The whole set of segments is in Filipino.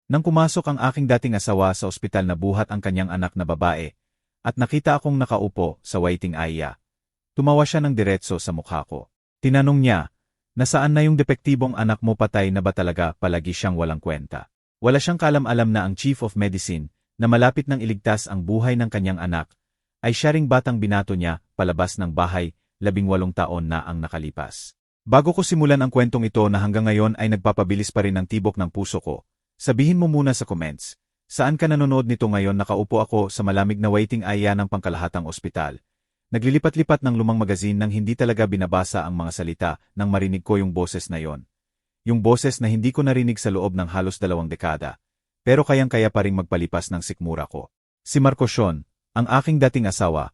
Nang pumasok ang aking dating asawa sa ospital na buhat ang kanyang anak na babae, at nakita akong nakaupo sa waiting area, tumawa siya ng diretso sa mukha ko. Tinanong niya, nasaan na yung depektibong anak mo, patay na ba talaga? Palagi siyang walang kwenta. Wala siyang kaalam-alam na ang Chief of Medicine, na malapit nang iligtas ang buhay ng kanyang anak, ay siya ring batang binato niya palabas ng bahay, 18 taon na ang nakalipas. Bago ko simulan ang kwentong ito na hanggang ngayon ay nagpapabilis pa rin ang tibok ng puso ko, sabihin mo muna sa comments, saan ka nanonood nito ngayon? Nakaupo ako sa malamig na waiting area ng pangkalahatang ospital. Naglilipat-lipat ng lumang magazine nang hindi talaga binabasa ang mga salita nang marinig ko yung boses na yon. Yung boses na hindi ko narinig sa loob ng halos 2 dekada, pero kayang-kaya pa ring magpalipas ng sikmura ko. Si Marcos yun, ang aking dating asawa,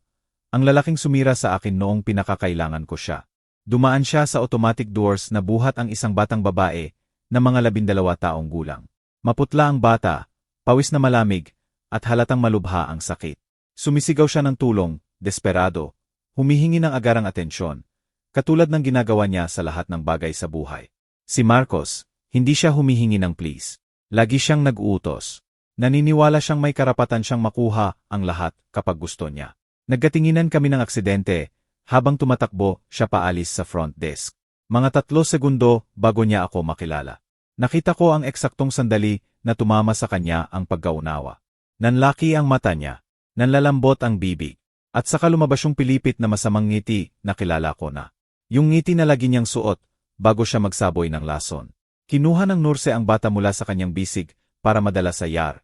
ang lalaking sumira sa akin noong pinakakailangan ko siya. Dumaan siya sa automatic doors na buhat ang isang batang babae na mga 12 taong gulang. Maputla ang bata, pawis na malamig, at halatang malubha ang sakit. Sumisigaw siya ng tulong, desperado, humihingi ng agarang atensyon, katulad ng ginagawa niya sa lahat ng bagay sa buhay. Si Marcos, hindi siya humihingi ng please. Lagi siyang nag-uutos. Naniniwala siyang may karapatan siyang makuha ang lahat kapag gusto niya. Nagkatinginan kami ng aksidente, habang tumatakbo siya paalis sa front desk. Mga 3 segundo bago niya ako makilala. Nakita ko ang eksaktong sandali na tumama sa kanya ang pagkaunawa. Nanlaki ang mata niya, nanlalambot ang bibig, at saka lumabas yung pilipit na masamang ngiti na kilala ko na. Yung ngiti na lagi niyang suot bago siya magsaboy ng lason. Kinuha ng nurse ang bata mula sa kanyang bisig para madala sa ER.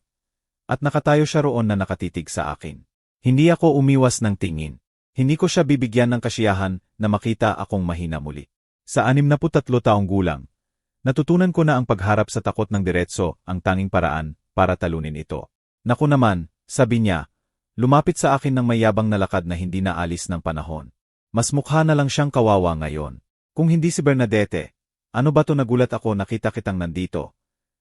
At nakatayo siya roon na nakatitig sa akin. Hindi ako umiwas ng tingin. Hindi ko siya bibigyan ng kasiyahan na makita akong mahina muli. Sa 63 taong gulang, natutunan ko na ang pagharap sa takot ng diretso ang tanging paraan para talunin ito. Naku naman, sabi niya, lumapit sa akin ng mayabang na lakad na hindi naalis ng panahon. Mas mukha na lang siyang kawawa ngayon. Kung hindi si Bernadette, ano ba to? Nagulat ako, nakita kitang nandito.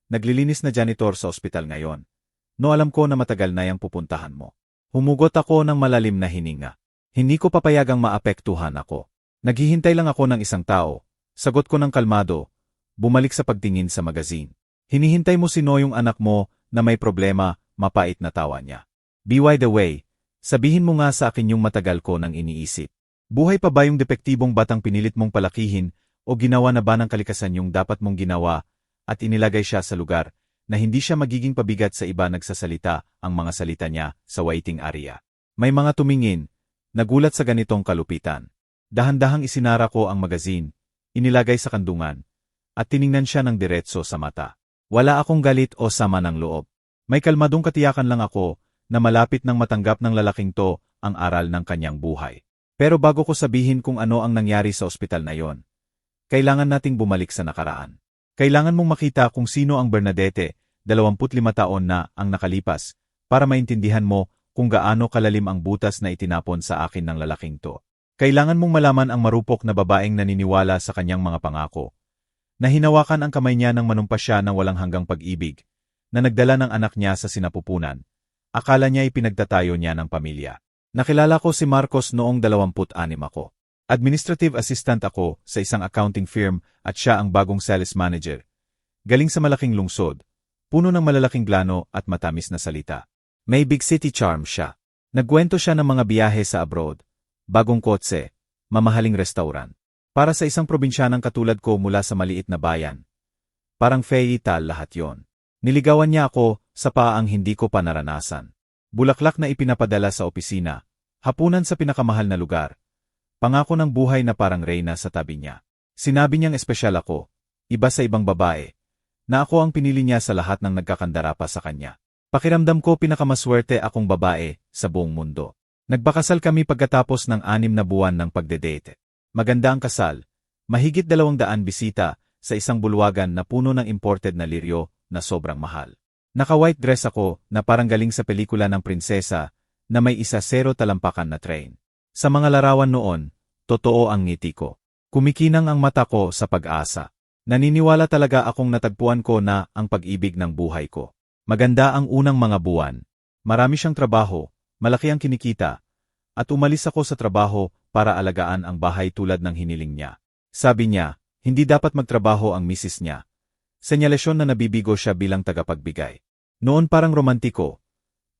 Naglilinis na janitor sa ospital ngayon. No, alam ko na matagal na yang pupuntahan mo. Humugot ako ng malalim na hininga. Hindi ko papayagang maapektuhan ako. Naghihintay lang ako ng isang tao. Sagot ko ng kalmado, bumalik sa pagtingin sa magazine. Hinihintay mo si Noy, yung anak mo, na may problema, mapait na tawa niya. By the way, sabihin mo nga sa akin yung matagal ko nang iniisip. Buhay pa ba yung depektibong batang pinilit mong palakihin o ginawa na ba ng kalikasan yung dapat mong ginawa at inilagay siya sa lugar na hindi siya magiging pabigat sa iba? Nagsasalita ang mga salita niya sa waiting area. May mga tumingin, nagulat sa ganitong kalupitan. Dahan-dahang isinara ko ang magazine, inilagay sa kandungan, at tiningnan siya ng diretso sa mata. Wala akong galit o sama ng loob. May kalmadong katiyakan lang ako na malapit nang matanggap ng lalaking to ang aral ng kanyang buhay. Pero bago ko sabihin kung ano ang nangyari sa ospital na yon, kailangan nating bumalik sa nakaraan. Kailangan mong makita kung sino ang Bernadette, 25 taon na ang nakalipas, para maintindihan mo kung gaano kalalim ang butas na itinapon sa akin ng lalaking to. Kailangan mong malaman ang marupok na babaeng naniniwala sa kanyang mga pangako, na hinawakan ang kamay niya nang manumpa siya ng walang hanggang pag-ibig, na nagdala ng anak niya sa sinapupunan. Akala niya ipinagtatayo niya ng pamilya. Nakilala ko si Marcos noong 26 ako. Administrative assistant ako sa isang accounting firm at siya ang bagong sales manager. Galing sa malaking lungsod, puno ng malalaking plano at matamis na salita. May big city charm siya. Nagkwento siya ng mga biyahe sa abroad, bagong kotse, mamahaling restaurant. Para sa isang probinsyanang katulad ko mula sa maliit na bayan. Parang fairy tale lahat yon. Niligawan niya ako sa paang hindi ko pa naranasan. Bulaklak na ipinapadala sa opisina, hapunan sa pinakamahal na lugar. Pangako ng buhay na parang reyna sa tabi niya. Sinabi niyang espesyal ako, iba sa ibang babae, na ako ang pinili niya sa lahat ng nagkakandara pa sa kanya. Pakiramdam ko pinakamaswerte akong babae sa buong mundo. Nagpakasal kami pagkatapos ng 6 na buwan ng pagdedate. Maganda ang kasal, mahigit 200 bisita sa isang bulwagan na puno ng imported na liryo na sobrang mahal. Naka-white dress ako na parang galing sa pelikula ng prinsesa na may 10 talampakan na train. Sa mga larawan noon, totoo ang ngiti ko. Kumikinang ang mata ko sa pag-asa. Naniniwala talaga akong natagpuan ko na ang pag-ibig ng buhay ko. Maganda ang unang mga buwan. Marami siyang trabaho, malaki ang kinikita, at umalis ako sa trabaho para alagaan ang bahay tulad ng hiniling niya. Sabi niya, hindi dapat magtrabaho ang misis niya. Senyalasyon na nabibigo siya bilang tagapagbigay. Noon parang romantiko,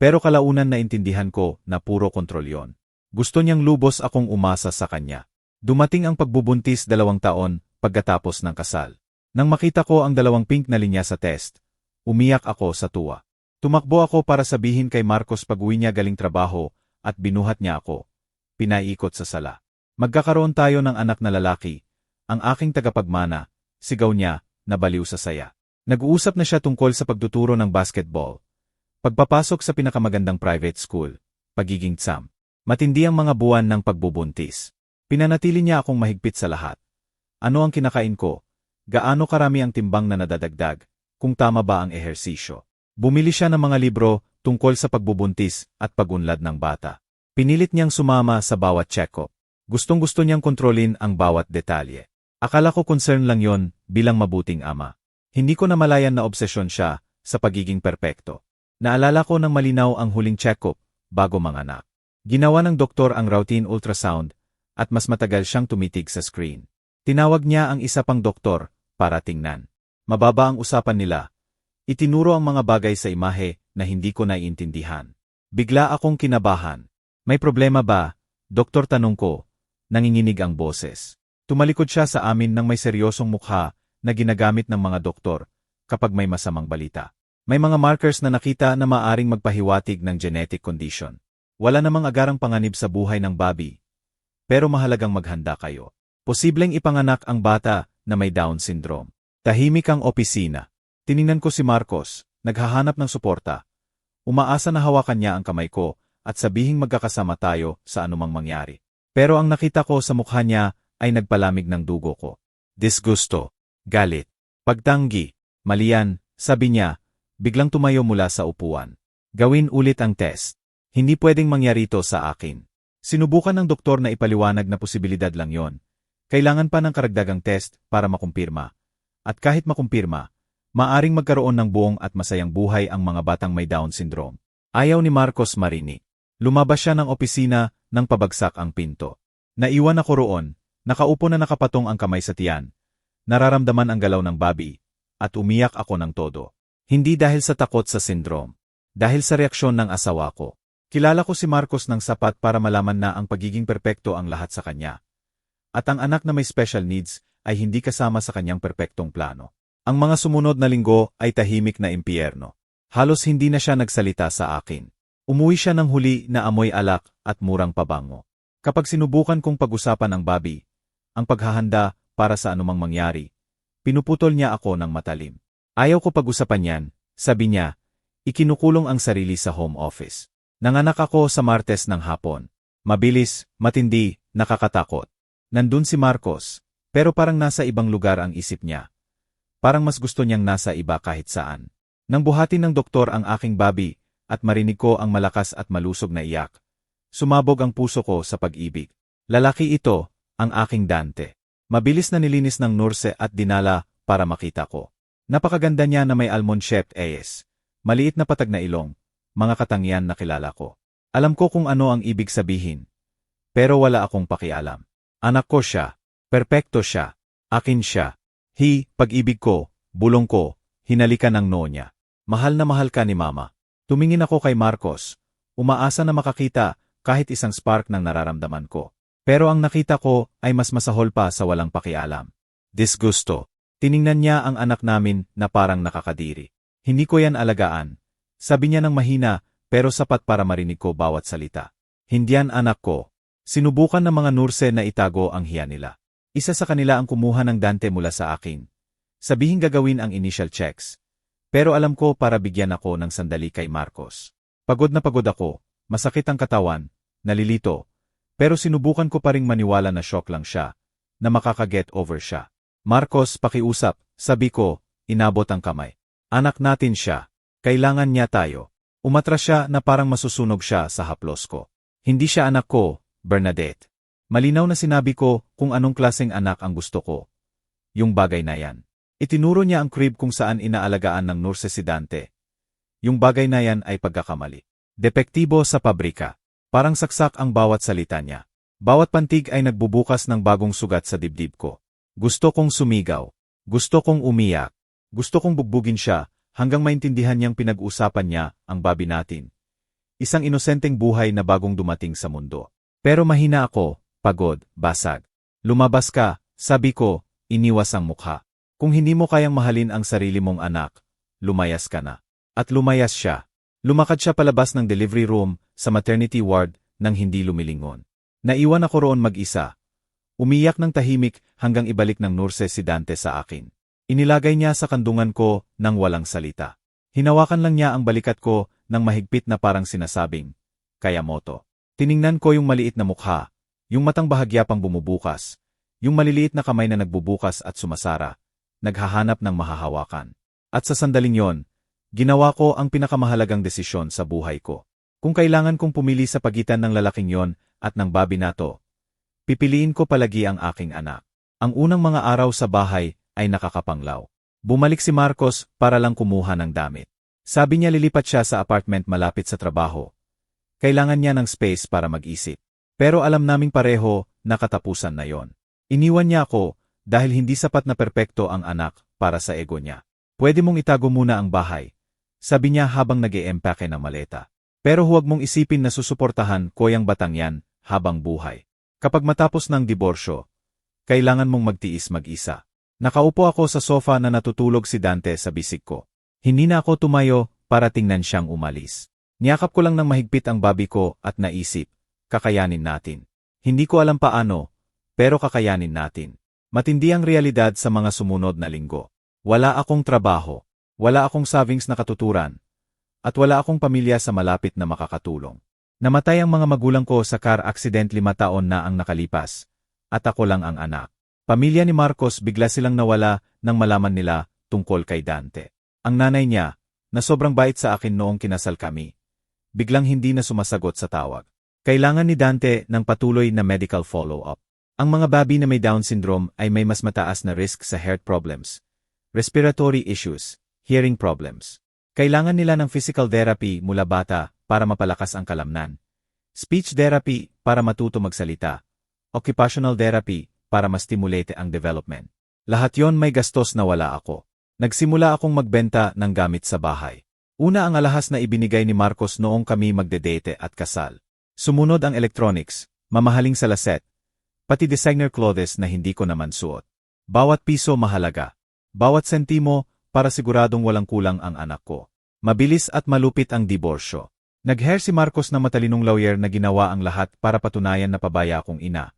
pero kalaunan na intindihan ko na puro kontrol yon. Gusto niyang lubos akong umasa sa kanya. Dumating ang pagbubuntis 2 taon pagkatapos ng kasal. Nang makita ko ang 2 pink na linya sa test, umiyak ako sa tuwa. Tumakbo ako para sabihin kay Marcos pag-uwi niya galing trabaho at binuhat niya ako. Pinaikot sa sala. Magkakaroon tayo ng anak na lalaki. Ang aking tagapagmana, sigaw niya, nabaliw sa saya. Nag-uusap na siya tungkol sa pagtuturo ng basketball. Pagpapasok sa pinakamagandang private school. Pagiging tsam. Matindi ang mga buwan ng pagbubuntis. Pinanatili niya akong mahigpit sa lahat. Ano ang kinakain ko? Gaano karami ang timbang na nadadagdag? Kung tama ba ang ehersisyo? Bumili siya ng mga libro tungkol sa pagbubuntis at pagunlad ng bata. Pinilit niyang sumama sa bawat check-up. Gustong-gusto niyang kontrolin ang bawat detalye. Akala ko concern lang yon bilang mabuting ama. Hindi ko namalayan na obsesyon siya sa pagiging perpekto. Naalala ko ng malinaw ang huling check-up bago manganak. Ginawa ng doktor ang routine ultrasound at mas matagal siyang tumitig sa screen. Tinawag niya ang isa pang doktor para tingnan. Mababa ang usapan nila. Itinuro ang mga bagay sa imahe na hindi ko naiintindihan. Bigla akong kinabahan. May problema ba? Doktor, tanong ko. Nanginginig ang boses. Tumalikod siya sa amin ng may seryosong mukha na ginagamit ng mga doktor kapag may masamang balita. May mga markers na nakita na maaring magpahiwatig ng genetic condition. Wala namang agarang panganib sa buhay ng baby. Pero mahalagang maghanda kayo. Posibleng ipanganak ang bata na may Down syndrome. Tahimik ang opisina. Tiningnan ko si Marcos, naghahanap ng suporta. Umaasa na hawakan niya ang kamay ko at sabihing magkakasama tayo sa anumang mangyari. Pero ang nakita ko sa mukha niya ay nagpalamig ng dugo ko. Disgusto, galit, pagtanggi, mali yan, sabi niya, biglang tumayo mula sa upuan. Gawin ulit ang test. Hindi pwedeng mangyari ito sa akin. Sinubukan ng doktor na ipaliwanag na posibilidad lang yon. Kailangan pa ng karagdagang test para makumpirma. At kahit makumpirma, maaring magkaroon ng buong at masayang buhay ang mga batang may Down syndrome. Ayaw ni Marcos marinig. Lumabas siya ng opisina nang pabagsak ang pinto. Naiwan ako roon, nakaupo na nakapatong ang kamay sa tiyan. Nararamdaman ang galaw ng baby, at umiyak ako ng todo. Hindi dahil sa takot sa syndrome. Dahil sa reaksyon ng asawa ko. Kilala ko si Marcos ng sapat para malaman na ang pagiging perpekto ang lahat sa kanya. At ang anak na may special needs ay hindi kasama sa kanyang perpektong plano. Ang mga sumunod na linggo ay tahimik na impyerno. Halos hindi na siya nagsalita sa akin. Umuwi siya ng huli na amoy alak at murang pabango. Kapag sinubukan kong pag-usapan ang baby, ang paghahanda para sa anumang mangyari, pinuputol niya ako ng matalim. Ayaw ko pag-usapan yan, sabi niya, ikinukulong ang sarili sa home office. Nanganak ako sa Martes ng hapon. Mabilis, matindi, nakakatakot. Nandun si Marcos, pero parang nasa ibang lugar ang isip niya. Parang mas gusto niyang nasa iba kahit saan. Nang buhatin ng doktor ang aking baby at marinig ko ang malakas at malusog na iyak, sumabog ang puso ko sa pag-ibig. Lalaki ito, ang aking Dante. Mabilis na nilinis ng nurse at dinala para makita ko. Napakaganda niya na may almond-shaped eyes. Maliit na patag na ilong, mga katangian na kilala ko. Alam ko kung ano ang ibig sabihin. Pero wala akong pakialam. Anak ko siya. Perpekto siya. Akin siya. Pag-ibig ko, bulong ko, hinalikan ng noo niya. Mahal na mahal ka ni Mama. Tumingin ako kay Marcos. Umaasa na makakita kahit isang spark ng nararamdaman ko. Pero ang nakita ko ay mas masahol pa sa walang pakialam. Disgusto. Tiningnan niya ang anak namin na parang nakakadiri. Hindi ko yan alagaan. Sabi niya ng mahina, pero sapat para marinig ko bawat salita. Hindi yan anak ko. Sinubukan ng mga nurse na itago ang hiya nila. Isa sa kanila ang kumuha ng Dante mula sa akin. Sabihing gagawin ang initial checks. Pero alam ko para bigyan ako ng sandali kay Marcos. Pagod na pagod ako, masakit ang katawan, nalilito. Pero sinubukan ko pa ring maniwala na shock lang siya, na makakaget over siya. Marcos, pakiusap, sabi ko, inabot ang kamay. Anak natin siya. Kailangan niya tayo. Umatras siya na parang masusunog siya sa haplos ko. Hindi siya anak ko, Bernadette. Malinaw na sinabi ko kung anong klaseng anak ang gusto ko. Yung bagay na yan. Itinuro niya ang crib kung saan inaalagaan ng nurse si Dante. Yung bagay na yan ay pagkakamali. Depektibo sa pabrika. Parang saksak ang bawat salita niya. Bawat pantig ay nagbubukas ng bagong sugat sa dibdib ko. Gusto kong sumigaw. Gusto kong umiyak. Gusto kong bugbugin siya hanggang maintindihan niyang pinag-uusapan niya ang Bobby natin. Isang inosenteng buhay na bagong dumating sa mundo. Pero mahina ako, pagod, basag. Lumabas ka, sabi ko, iniwas ang mukha. Kung hindi mo kayang mahalin ang sarili mong anak, lumayas ka na. At lumayas siya. Lumakad siya palabas ng delivery room sa maternity ward nang hindi lumilingon. Naiwan ako roon mag-isa. Umiyak ng tahimik hanggang ibalik ng nurse si Dante sa akin. Inilagay niya sa kandungan ko nang walang salita. Hinawakan lang niya ang balikat ko nang mahigpit na parang sinasabing, Kayamoto. Tiningnan ko yung maliit na mukha, yung matang bahagya pang bumubukas, yung maliliit na kamay na nagbubukas at sumasara, naghahanap ng mahahawakan. At sa sandaling yon, ginawa ko ang pinakamahalagang desisyon sa buhay ko. Kung kailangan kong pumili sa pagitan ng lalaking yon at ng Bobby na to, pipiliin ko palagi ang aking anak. Ang unang mga araw sa bahay ay nakakapanglaw. Bumalik si Marcos para lang kumuha ng damit. Sabi niya lilipat siya sa apartment malapit sa trabaho. Kailangan niya ng space para mag-isip. Pero alam naming pareho na katapusan na yon. Iniwan niya ako dahil hindi sapat na perpekto ang anak para sa ego niya. Pwede mong itago muna ang bahay, sabi niya habang nag-e-empake ng maleta. Pero huwag mong isipin na susuportahan ko yang batang yan habang buhay. Kapag matapos ng diborsyo, kailangan mong magtiis mag-isa. Nakaupo ako sa sofa na natutulog si Dante sa bisig ko. Hindi na ako tumayo para tingnan siyang umalis. Niyakap ko lang ng mahigpit ang Bobby ko at naisip, kakayanin natin. Hindi ko alam paano, pero kakayanin natin. Matindi ang realidad sa mga sumunod na linggo. Wala akong trabaho, wala akong savings na katuturan, at wala akong pamilya sa malapit na makakatulong. Namatay ang mga magulang ko sa car accident 5 taon na ang nakalipas, at ako lang ang anak. Pamilya ni Marcos bigla silang nawala nang malaman nila tungkol kay Dante. Ang nanay niya, na sobrang bait sa akin noong kinasal kami, biglang hindi na sumasagot sa tawag. Kailangan ni Dante ng patuloy na medical follow-up. Ang mga baby na may Down syndrome ay may mas mataas na risk sa heart problems, respiratory issues, hearing problems. Kailangan nila ng physical therapy mula bata para mapalakas ang kalamnan, speech therapy para matuto magsalita, occupational therapy para ma-stimulate ang development. Lahat yon may gastos na wala ako. Nagsimula akong magbenta ng gamit sa bahay. Una ang alahas na ibinigay ni Marcos noong kami magdedate at kasal. Sumunod ang electronics, mamahaling salaset, pati designer clothes na hindi ko naman suot. Bawat piso mahalaga. Bawat sentimo para siguradong walang kulang ang anak ko. Mabilis at malupit ang diborsyo. Nag-hire si Marcos na matalinong lawyer na ginawa ang lahat para patunayan na pabaya akong ina.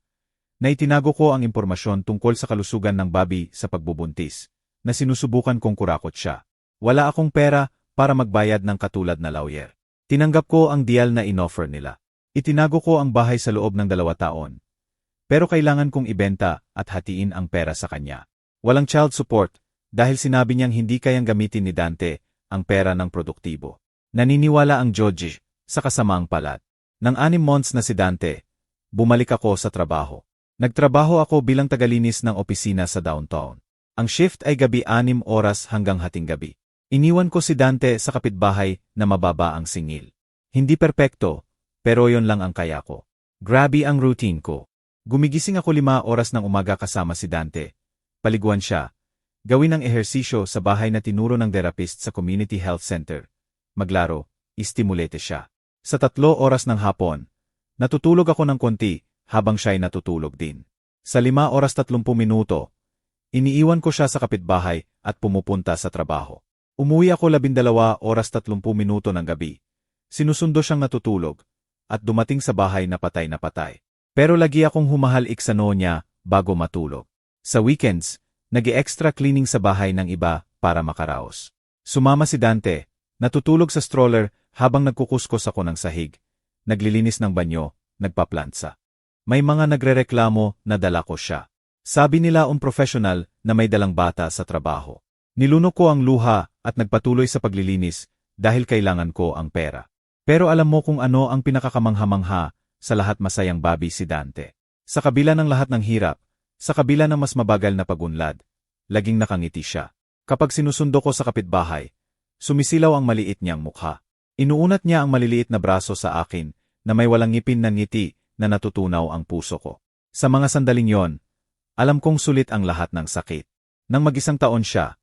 Na itinago ko ang impormasyon tungkol sa kalusugan ng Bobby sa pagbubuntis, na sinusubukan kong kurakot siya. Wala akong pera para magbayad ng katulad na lawyer. Tinanggap ko ang deal na inoffer nila. Itinago ko ang bahay sa loob ng 2 taon. Pero kailangan kong ibenta at hatiin ang pera sa kanya. Walang child support dahil sinabi niyang hindi kayang gamitin ni Dante ang pera ng produktibo. Naniniwala ang Georgie sa kasamaang palad. Nang 6 months na si Dante, bumalik ako sa trabaho. Nagtrabaho ako bilang tagalinis ng opisina sa downtown. Ang shift ay gabi 6 oras hanggang hating gabi. Iniwan ko si Dante sa kapitbahay na mababa ang singil. Hindi perpekto, pero yon lang ang kaya ko. Grabe ang routine ko. Gumigising ako 5 oras ng umaga kasama si Dante. Paliguan siya. Gawin ang ehersisyo sa bahay na tinuro ng therapist sa community health center. Maglaro, istimulete siya. Sa 3 oras ng hapon, natutulog ako ng konti habang siya'y natutulog din. Sa 5 oras 30 minuto, iniiwan ko siya sa kapitbahay at pumupunta sa trabaho. Umuwi ako 12 oras 30 minuto ng gabi. Sinusundo siyang natutulog at dumating sa bahay na patay na patay. Pero lagi akong humahalik sa noo niya bago matulog. Sa weekends, nag-extra cleaning sa bahay ng iba para makaraos. Sumama si Dante, natutulog sa stroller habang nagkukuskos ako ng sahig, naglilinis ng banyo, nagpaplantsa. May mga nagrereklamo na dala ko siya. Sabi nila professional na may dalang bata sa trabaho. Nilunok ko ang luha at nagpatuloy sa paglilinis dahil kailangan ko ang pera. Pero alam mo kung ano ang pinakakamangha-mangha sa lahat masayang Bobby si Dante. Sa kabila ng lahat ng hirap, sa kabila ng mas mabagal na pagunlad, laging nakangiti siya. Kapag sinusundo ko sa kapitbahay, sumisilaw ang maliit niyang mukha. Inuunat niya ang maliliit na braso sa akin na may walang ngipin na ngiti na natutunaw ang puso ko. Sa mga sandaling yon, alam kong sulit ang lahat ng sakit. Nang mag-1 taon siya,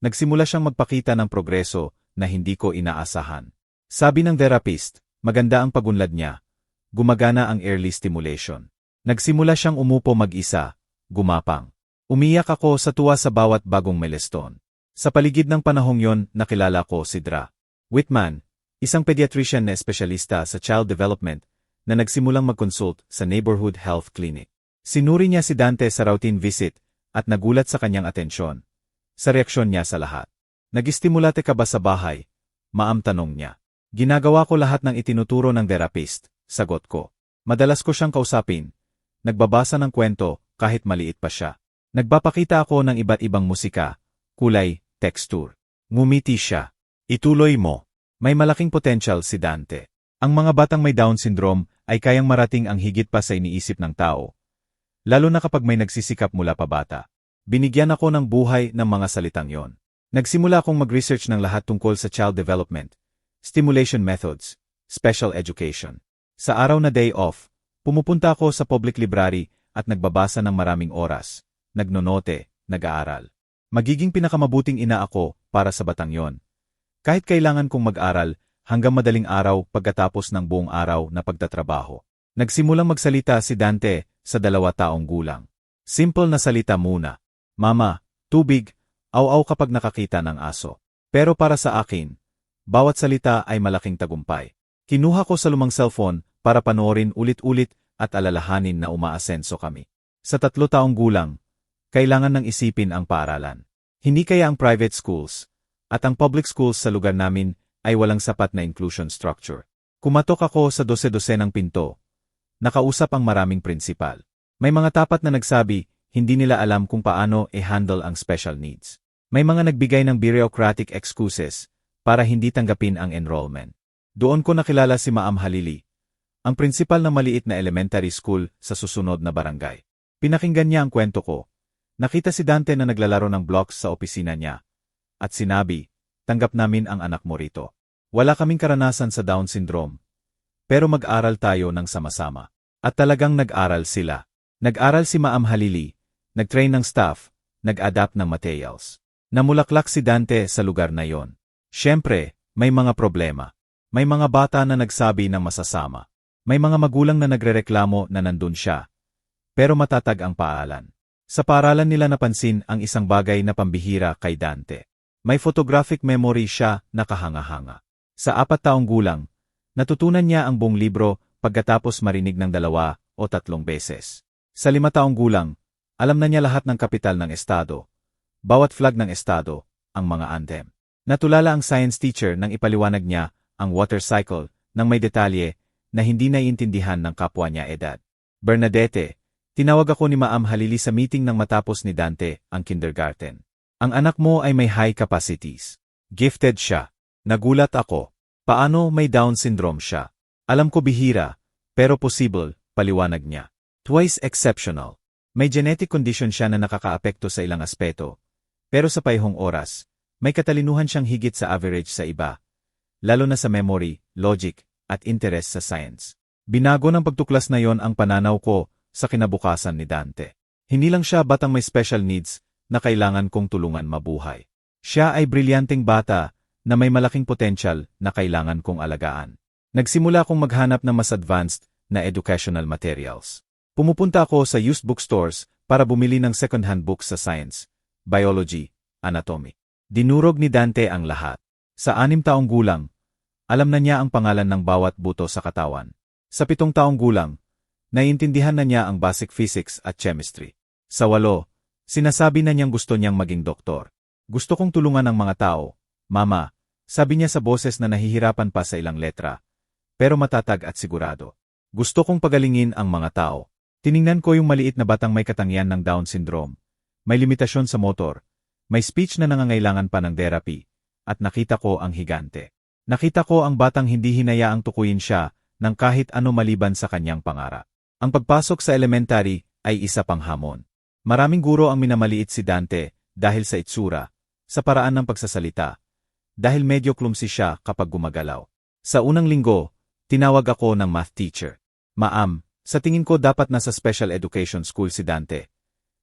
Nagsimula siyang magpakita ng progreso na hindi ko inaasahan. Sabi ng therapist, maganda ang pagunlad niya. Gumagana ang early stimulation. Nagsimula siyang umupo mag-isa, gumapang. Umiyak ako sa tuwa sa bawat bagong milestone. Sa paligid ng panahong yon, nakilala ko si Dra. Whitman, isang pediatrician na espesyalista sa child development na nagsimulang mag-consult sa neighborhood health clinic. Sinuri niya si Dante sa routine visit at nagulat sa kanyang atensyon. Sa reaksyon niya sa lahat. Nag-istimulate ka ba sa bahay? Maam tanong niya. Ginagawa ko lahat ng itinuturo ng therapist, sagot ko. Madalas ko siyang kausapin. Nagbabasa ng kwento kahit maliit pa siya. Nagpapakita ako ng iba't ibang musika, kulay, texture. Ngumiti siya. Ituloy mo. May malaking potential si Dante. Ang mga batang may Down syndrome ay kayang marating ang higit pa sa iniisip ng tao. Lalo na kapag may nagsisikap mula pa bata. Binigyan ako ng buhay ng mga salitang yon. Nagsimula akong mag-research ng lahat tungkol sa child development, stimulation methods, special education. Sa araw na day off, pumupunta ako sa public library at nagbabasa ng maraming oras, nagnonote, nag-aaral. Magiging pinakamabuting ina ako para sa batang yon. Kahit kailangan kong mag-aral hanggang madaling araw pagkatapos ng buong araw na pagtatrabaho. Nagsimulang magsalita si Dante sa 2 taong gulang. Simple na salita muna. Mama, tubig, aw-aw kapag nakakita ng aso. Pero para sa akin, bawat salita ay malaking tagumpay. Kinuha ko sa lumang cellphone para panoorin ulit-ulit at alalahanin na umaasenso kami. Sa 3 taong gulang, kailangan nang isipin ang paaralan. Hindi kaya ang private schools at ang public schools sa lugar namin ay walang sapat na inclusion structure. Kumatok ako sa 12 ng pinto. Nakausap ang maraming prinsipal. May mga tapat na nagsabi, hindi nila alam kung paano i-handle ang special needs. May mga nagbigay ng bureaucratic excuses para hindi tanggapin ang enrollment. Doon ko nakilala si Maam Halili, ang prinsipal ng maliit na elementary school sa susunod na barangay. Pinakinggan niya ang kwento ko. Nakita si Dante na naglalaro ng blocks sa opisina niya. At sinabi, tanggap namin ang anak mo rito. Wala kaming karanasan sa Down syndrome. Pero mag-aral tayo ng sama-sama. At talagang nag-aral sila. Nag-aral si Maam Halili, nag-train ng staff, nag-adapt ng materials. Namulaklak si Dante sa lugar na yon. Siyempre, may mga problema. May mga bata na nagsabi ng masasama. May mga magulang na nagrereklamo na nandun siya. Pero matatag ang paaralan. Sa paaralan nila napansin ang isang bagay na pambihira kay Dante. May photographic memory siya na kahanga-hanga. Sa 4 taong gulang, natutunan niya ang buong libro pagkatapos marinig ng 2 o 3 beses. Sa 5 taong gulang, alam na niya lahat ng kapital ng estado, bawat flag ng estado, ang mga anthem. Natulala ang science teacher nang ipaliwanag niya ang water cycle ng may detalye na hindi naiintindihan ng kapwa niya edad. Bernadette, tinawag ako ni Maam Halili sa meeting nang matapos ni Dante ang kindergarten. Ang anak mo ay may high capacities. Gifted siya. Nagulat ako. Paano may Down syndrome siya? Alam ko bihira, pero possible, paliwanag niya. Twice exceptional. May genetic condition siya na nakakaapekto sa ilang aspeto. Pero sa paihong oras, may katalinuhan siyang higit sa average sa iba. Lalo na sa memory, logic, at interest sa science. Binago ng pagtuklas na yon ang pananaw ko sa kinabukasan ni Dante. Hindi lang siya batang may special needs na kailangan kong tulungan mabuhay. Siya ay brilyanteng bata na may malaking potential na kailangan kong alagaan. Nagsimula akong maghanap ng mas advanced na educational materials. Pumupunta ako sa used bookstores para bumili ng second-hand books sa science, biology, anatomy. Dinurog ni Dante ang lahat. Sa 6 taong gulang, alam na niya ang pangalan ng bawat buto sa katawan. Sa 7 taong gulang, naiintindihan na niya ang basic physics at chemistry. Sa 8, sinasabi na niyang gusto niyang maging doktor. Gusto kong tulungan ang mga tao, Mama, sabi niya sa boses na nahihirapan pa sa ilang letra, pero matatag at sigurado. Gusto kong pagalingin ang mga tao. Tiningnan ko yung maliit na batang may katangian ng Down syndrome. May limitasyon sa motor, may speech na nangangailangan pa ng therapy, at nakita ko ang higante. Nakita ko ang batang hindi hinayaang tukuyin siya ng kahit ano maliban sa kanyang pangarap. Ang pagpasok sa elementary ay isa pang hamon. Maraming guro ang minamaliit si Dante dahil sa itsura, sa paraan ng pagsasalita, dahil medyo clumsy siya kapag gumagalaw. Sa unang linggo, tinawag ako ng math teacher. Maam, sa tingin ko dapat nasa special education school si Dante.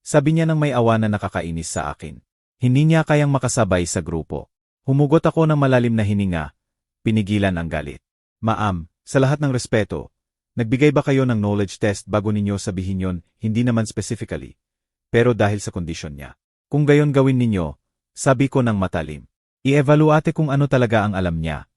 Sabi niya nang may awa na nakakainis sa akin. Hindi niya kayang makasabay sa grupo. Humugot ako ng malalim na hininga, pinigilan ang galit. Ma'am, sa lahat ng respeto, nagbigay ba kayo ng knowledge test bago ninyo sabihin yon, hindi naman specifically, pero dahil sa kondisyon niya. Kung gayon gawin ninyo, sabi ko ng matalim. I-evaluate kung ano talaga ang alam niya.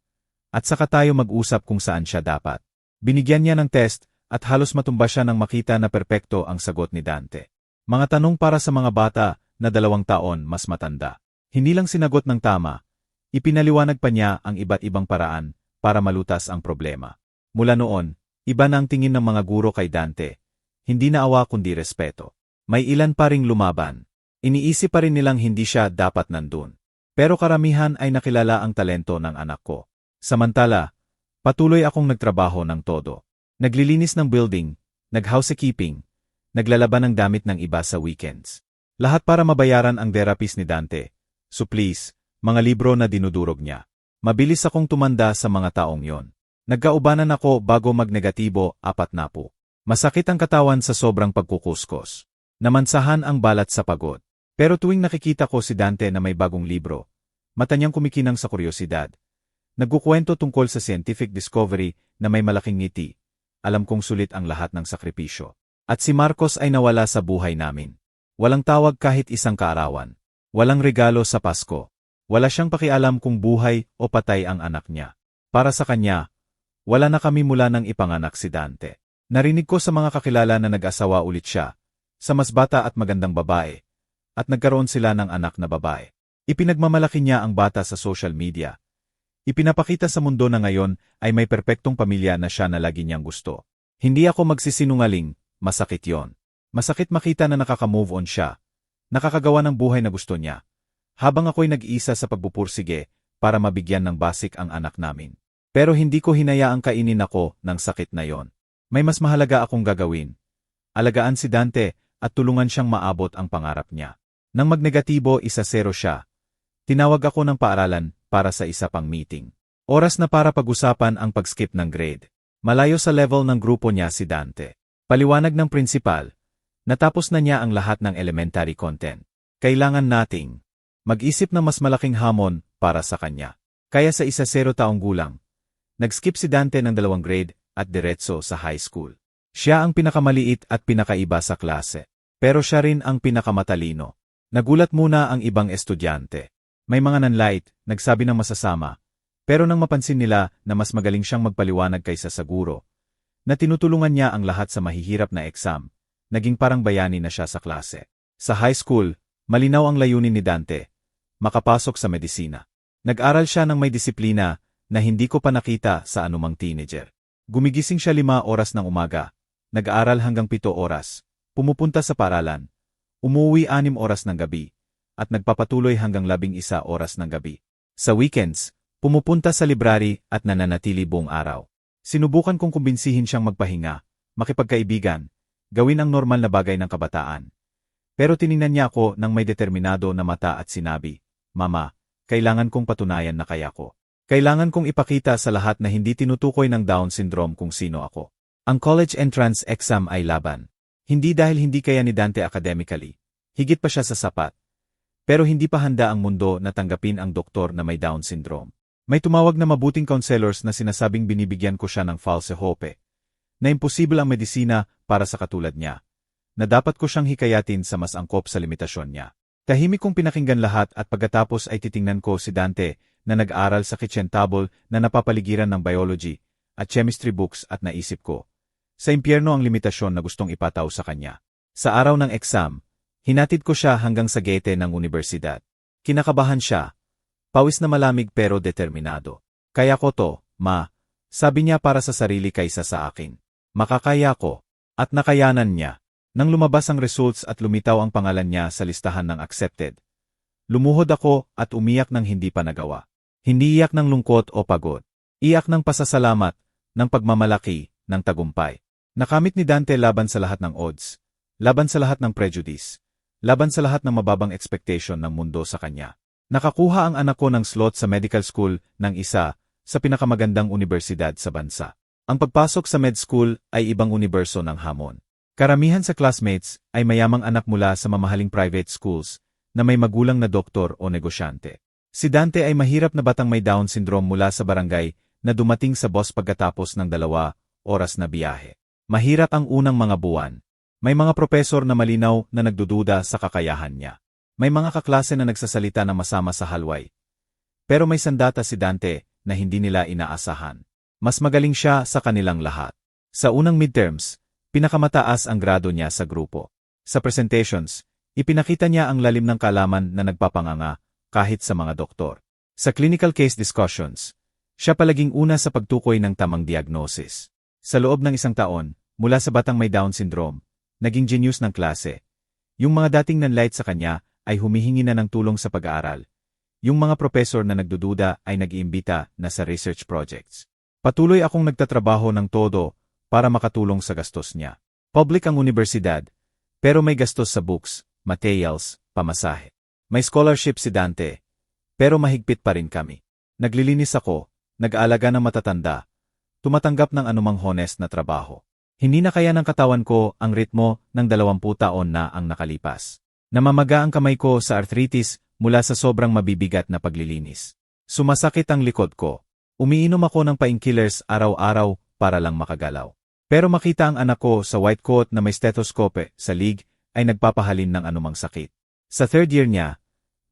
At saka tayo mag-usap kung saan siya dapat. Binigyan niya ng test at halos matumba siya nang makita na perpekto ang sagot ni Dante. Mga tanong para sa mga bata na 2 taon mas matanda. Hindi lang sinagot ng tama, ipinaliwanag pa niya ang iba't ibang paraan para malutas ang problema. Mula noon, iba na ang tingin ng mga guro kay Dante. Hindi na awa kundi respeto. May ilan pa ring lumaban. Iniisip pa rin nilang hindi siya dapat nandun. Pero karamihan ay nakilala ang talento ng anak ko. Samantala, patuloy akong nagtrabaho ng todo. Naglilinis ng building, nag-housekeeping, naglalaban ng damit ng iba sa weekends. Lahat para mabayaran ang therapist ni Dante. Supplies, mga libro na dinudurog niya. Mabilis akong tumanda sa mga taong yon. Nagkaubanan ako bago magnegatibo, 4 na po. Masakit ang katawan sa sobrang pagkukuskos. Namansahan ang balat sa pagod. Pero tuwing nakikita ko si Dante na may bagong libro, mata niyang kumikinang sa kuryosidad. Nagkukwento tungkol sa scientific discovery na may malaking ngiti. Alam kong sulit ang lahat ng sakripisyo. At si Marcos ay nawala sa buhay namin. Walang tawag kahit isang kaarawan. Walang regalo sa Pasko. Wala siyang pakialam kung buhay o patay ang anak niya. Para sa kanya, wala na kami mula nang ipanganak si Dante. Narinig ko sa mga kakilala na nag-asawa ulit siya, sa mas bata at magandang babae, at nagkaroon sila ng anak na babae. Ipinagmamalaki niya ang bata sa social media. Ipinapakita sa mundo na ngayon ay may perpektong pamilya na siya na lagi niyang gusto. Hindi ako magsisinungaling, masakit yon. Masakit makita na nakaka-move on siya, nakakagawa ng buhay na gusto niya, habang ako'y nag-iisa sa pagpupursige para mabigyan ng basic ang anak namin. Pero hindi ko hinayaang kainin ako ng sakit na yon. May mas mahalaga akong gagawin. Alagaan si Dante at tulungan siyang maabot ang pangarap niya. Nang magnegatibo 1-0 siya, tinawag ako ng paaralan para sa isa pang meeting. Oras na para pag-usapan ang pag-skip ng grade. Malayo sa level ng grupo niya si Dante. Paliwanag ng principal, natapos na niya ang lahat ng elementary content. Kailangan nating mag-isip ng mas malaking hamon para sa kanya. Kaya sa 1-0 taong gulang, nag-skip si Dante ng 2 grade at diretso sa high school. Siya ang pinakamaliit at pinakaiba sa klase. Pero siya rin ang pinakamatalino. Nagulat muna ang ibang estudyante. May mga nanlait, nagsabi ng masasama, pero nang mapansin nila na mas magaling siyang magpaliwanag kaysa sa guro, na tinutulungan niya ang lahat sa mahihirap na exam, naging parang bayani na siya sa klase. Sa high school, malinaw ang layunin ni Dante, makapasok sa medisina. Nag-aral siya ng may disiplina na hindi ko pa nakita sa anumang teenager. Gumigising siya 5 oras ng umaga, nag-aaral hanggang 7 oras, pumupunta sa paaralan, umuwi 6 oras ng gabi, at nagpapatuloy hanggang 11 oras ng gabi. Sa weekends, pumupunta sa library at nananatili buong araw. Sinubukan kong kumbinsihin siyang magpahinga, makipagkaibigan, gawin ang normal na bagay ng kabataan. Pero tiningnan niya ako ng may determinado na mata at sinabi, "Mama, kailangan kong patunayan na kaya ko. Kailangan kong ipakita sa lahat na hindi tinutukoy ng Down syndrome kung sino ako." Ang college entrance exam ay laban. Hindi dahil hindi kaya ni Dante academically. Higit pa siya sa sapat. Pero hindi pa handa ang mundo na tanggapin ang doktor na may Down syndrome. May tumawag na mabuting counselors na sinasabing binibigyan ko siya ng false hope, na imposible ang medisina para sa katulad niya, na dapat ko siyang hikayatin sa mas angkop sa limitasyon niya. Tahimik kong pinakinggan lahat at pagkatapos ay titingnan ko si Dante na nag-aral sa kitchen table na napapaligiran ng biology at chemistry books at naisip ko, sa impyerno ang limitasyon na gustong ipataw sa kanya. Sa araw ng exam, hinatid ko siya hanggang sa gate ng universidad. Kinakabahan siya. Pawis na malamig pero determinado. "Kaya ko to, ma," sabi niya para sa sarili kaysa sa akin. Makakaya ko. At nakayanan niya. Nang lumabas ang results at lumitaw ang pangalan niya sa listahan ng accepted, lumuhod ako at umiyak ng hindi pa nagawa. Hindi iyak ng lungkot o pagod. Iyak ng pasasalamat, ng pagmamalaki, ng tagumpay. Nakamit ni Dante laban sa lahat ng odds, laban sa lahat ng prejudice, laban sa lahat ng mababang expectation ng mundo sa kanya. Nakakuha ang anak ko ng slot sa medical school ng isa sa pinakamagandang universidad sa bansa. Ang pagpasok sa med school ay ibang universo ng hamon. Karamihan sa classmates ay mayamang anak mula sa mamahaling private schools na may magulang na doktor o negosyante. Si Dante ay mahirap na batang may Down syndrome mula sa barangay na dumating sa boss pagkatapos ng 2 oras na biyahe. Mahirap ang unang mga buwan. May mga propesor na malinaw na nagdududa sa kakayahan niya. May mga kaklase na nagsasalita na masama sa halway. Pero may sandata si Dante na hindi nila inaasahan. Mas magaling siya sa kanilang lahat. Sa unang midterms, pinakamataas ang grado niya sa grupo. Sa presentations, ipinakita niya ang lalim ng kaalaman na nagpapanganga kahit sa mga doktor. Sa clinical case discussions, siya palaging una sa pagtukoy ng tamang diagnosis. Sa loob ng 1 taon, mula sa batang may Down syndrome, naging genius ng klase. Yung mga dating nanlight sa kanya ay humihingi na ng tulong sa pag-aaral. Yung mga professor na nagdududa ay nag-iimbita na sa research projects. Patuloy akong nagtatrabaho ng todo para makatulong sa gastos niya. Public ang universidad, pero may gastos sa books, materials, pamasahe. May scholarship si Dante, pero mahigpit pa rin kami. Naglilinis ako, nag-aalaga ng matatanda, tumatanggap ng anumang honest na trabaho. Hindi na kaya ng katawan ko ang ritmo ng 20 taon na ang nakalipas. Namamaga ang kamay ko sa arthritis mula sa sobrang mabibigat na paglilinis. Sumasakit ang likod ko. Umiinom ako ng painkillers araw-araw para lang makagalaw. Pero makita ang anak ko sa white coat na may stethoscope sa lig ay nagpapahalin ng anumang sakit. Sa 3rd year niya,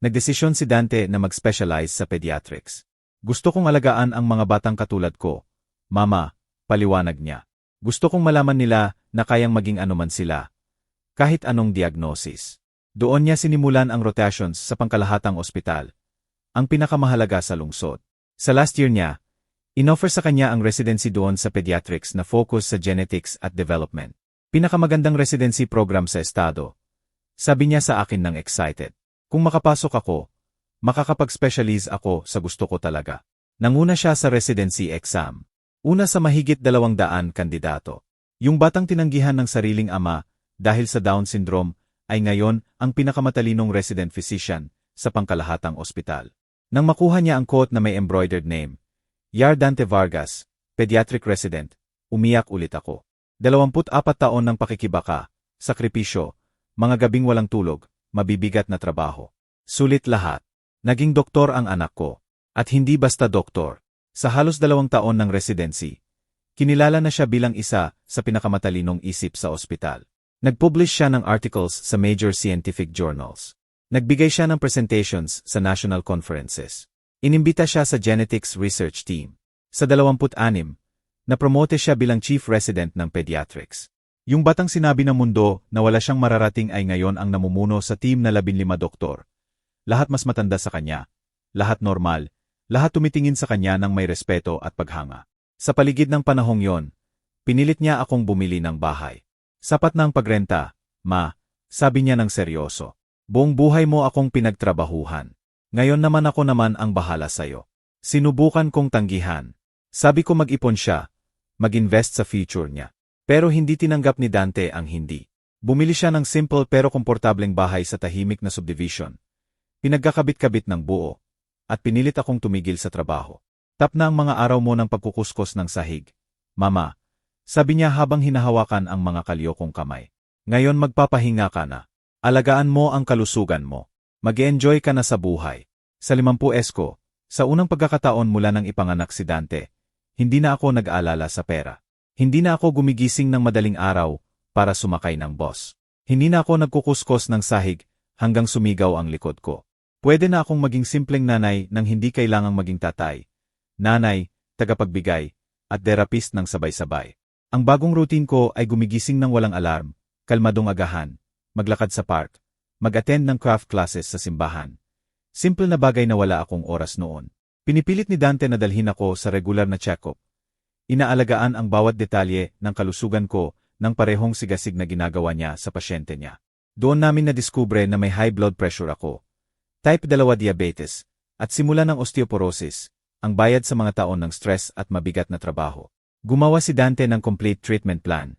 nagdesisyon si Dante na mag-specialize sa pediatrics. Gusto kong alagaan ang mga batang katulad ko. Mama, paliwanag niya. Gusto kong malaman nila na kayang maging anuman sila. Kahit anong diagnosis. Doon niya sinimulan ang rotations sa pangkalahatang ospital. Ang pinakamahalaga sa lungsod. Sa last year niya, inoffer sa kanya ang residency doon sa pediatrics na focus sa genetics at development. Pinakamagandang residency program sa estado. Sabi niya sa akin nang excited. Kung makapasok ako, makakapag-specialize ako sa gusto ko talaga. Nanguna siya sa residency exam. Una sa mahigit 200 kandidato. Yung batang tinanggihan ng sariling ama dahil sa Down syndrome ay ngayon ang pinakamatalinong resident physician sa pangkalahatang ospital. Nang makuha niya ang quote na may embroidered name, Yar Dante Vargas, pediatric resident, umiyak ulit ako. 24 taon ng pakikibaka, sakripisyo, mga gabing walang tulog, mabibigat na trabaho. Sulit lahat. Naging doktor ang anak ko. At hindi basta doktor. Sa halos 2 taon ng residency, kinilala na siya bilang isa sa pinakamatalinong isip sa ospital. Nag-publish siya ng articles sa major scientific journals. Nagbigay siya ng presentations sa national conferences. Inimbita siya sa genetics research team. Sa 26, napromote siya bilang chief resident ng pediatrics. Yung batang sinabi ng mundo na wala siyang mararating ay ngayon ang namumuno sa team na 15 doktor. Lahat mas matanda sa kanya. Lahat normal. Lahat tumitingin sa kanya ng may respeto at paghanga. Sa paligid ng panahong yon, pinilit niya akong bumili ng bahay. Sapat na ang pagrenta, ma, sabi niya ng seryoso. Buong buhay mo akong pinagtrabahuhan. Ngayon naman ako naman ang bahala sa'yo. Sinubukan kong tanggihan. Sabi ko mag-ipon siya, mag-invest sa future niya. Pero hindi tinanggap ni Dante ang hindi. Bumili siya ng simple pero komportableng bahay sa tahimik na subdivision. Pinagkakabit-kabit ng buo. At pinilit akong tumigil sa trabaho. Tap na ang mga araw mo ng pagkukuskos ng sahig. Mama, sabi niya habang hinahawakan ang mga kalyo kong kamay. Ngayon magpapahinga ka na. Alagaan mo ang kalusugan mo. Mag-e-enjoy ka na sa buhay. Sa 50 esko, sa unang pagkakataon mula nang ipanganak si Dante, hindi na ako nag-aalala sa pera. Hindi na ako gumigising ng madaling araw para sumakay ng bus. Hindi na ako nagkukuskos ng sahig hanggang sumigaw ang likod ko. Pwede na akong maging simpleng nanay nang hindi kailangang maging tatay, nanay, tagapagbigay, at therapist ng sabay-sabay. Ang bagong routine ko ay gumigising ng walang alarm, kalmadong agahan, maglakad sa park, mag-attend ng craft classes sa simbahan. Simple na bagay na wala akong oras noon. Pinipilit ni Dante na dalhin ako sa regular na check-up. Inaalagaan ang bawat detalye ng kalusugan ko ng parehong sigasig na ginagawa niya sa pasyente niya. Doon namin nadiskubre na may high blood pressure ako, type 2 diabetes, at simula ng osteoporosis, ang bayad sa mga taon ng stress at mabigat na trabaho. Gumawa si Dante ng complete treatment plan.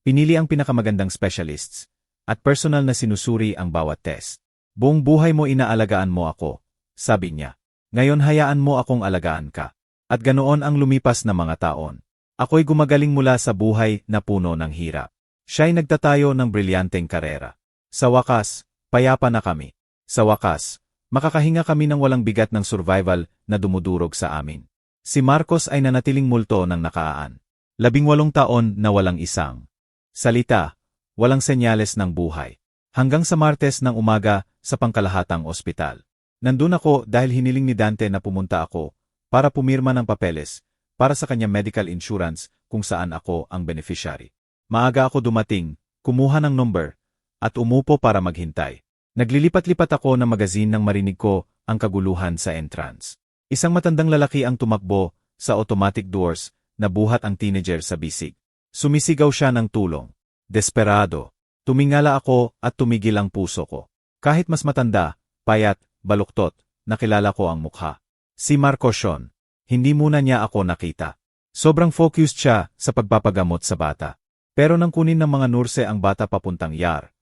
Pinili ang pinakamagandang specialists, at personal na sinusuri ang bawat test. Buong buhay mo inaalagaan mo ako, sabi niya. Ngayon hayaan mo akong alagaan ka. At ganoon ang lumipas na mga taon. Ako'y gumagaling mula sa buhay na puno ng hirap. Siya'y nagtatayo ng brilyanteng karera. Sa wakas, payapa na kami. Sa wakas, makakahinga kami ng walang bigat ng survival na dumudurog sa amin. Si Marcos ay nanatiling multo ng nakaan. 18 taon na walang isang salita, walang senyales ng buhay. Hanggang sa Martes ng umaga sa pangkalahatang ospital. Nandun ako dahil hiniling ni Dante na pumunta ako para pumirma ng papeles para sa kanyang medical insurance kung saan ako ang beneficiary. Maaga ako dumating, kumuha ng number, at umupo para maghintay. Naglilipat-lipat ako ng magazine nang marinig ko ang kaguluhan sa entrance. Isang matandang lalaki ang tumakbo sa automatic doors na buhat ang teenager sa bisig. Sumisigaw siya ng tulong. Desperado. Tumingala ako at tumigil ang puso ko. Kahit mas matanda, payat, baluktot, nakilala ko ang mukha. Si Marcos yun. Hindi muna niya ako nakita. Sobrang focused siya sa pagpapagamot sa bata. Pero nang kunin ng mga nurse ang bata papuntang ER,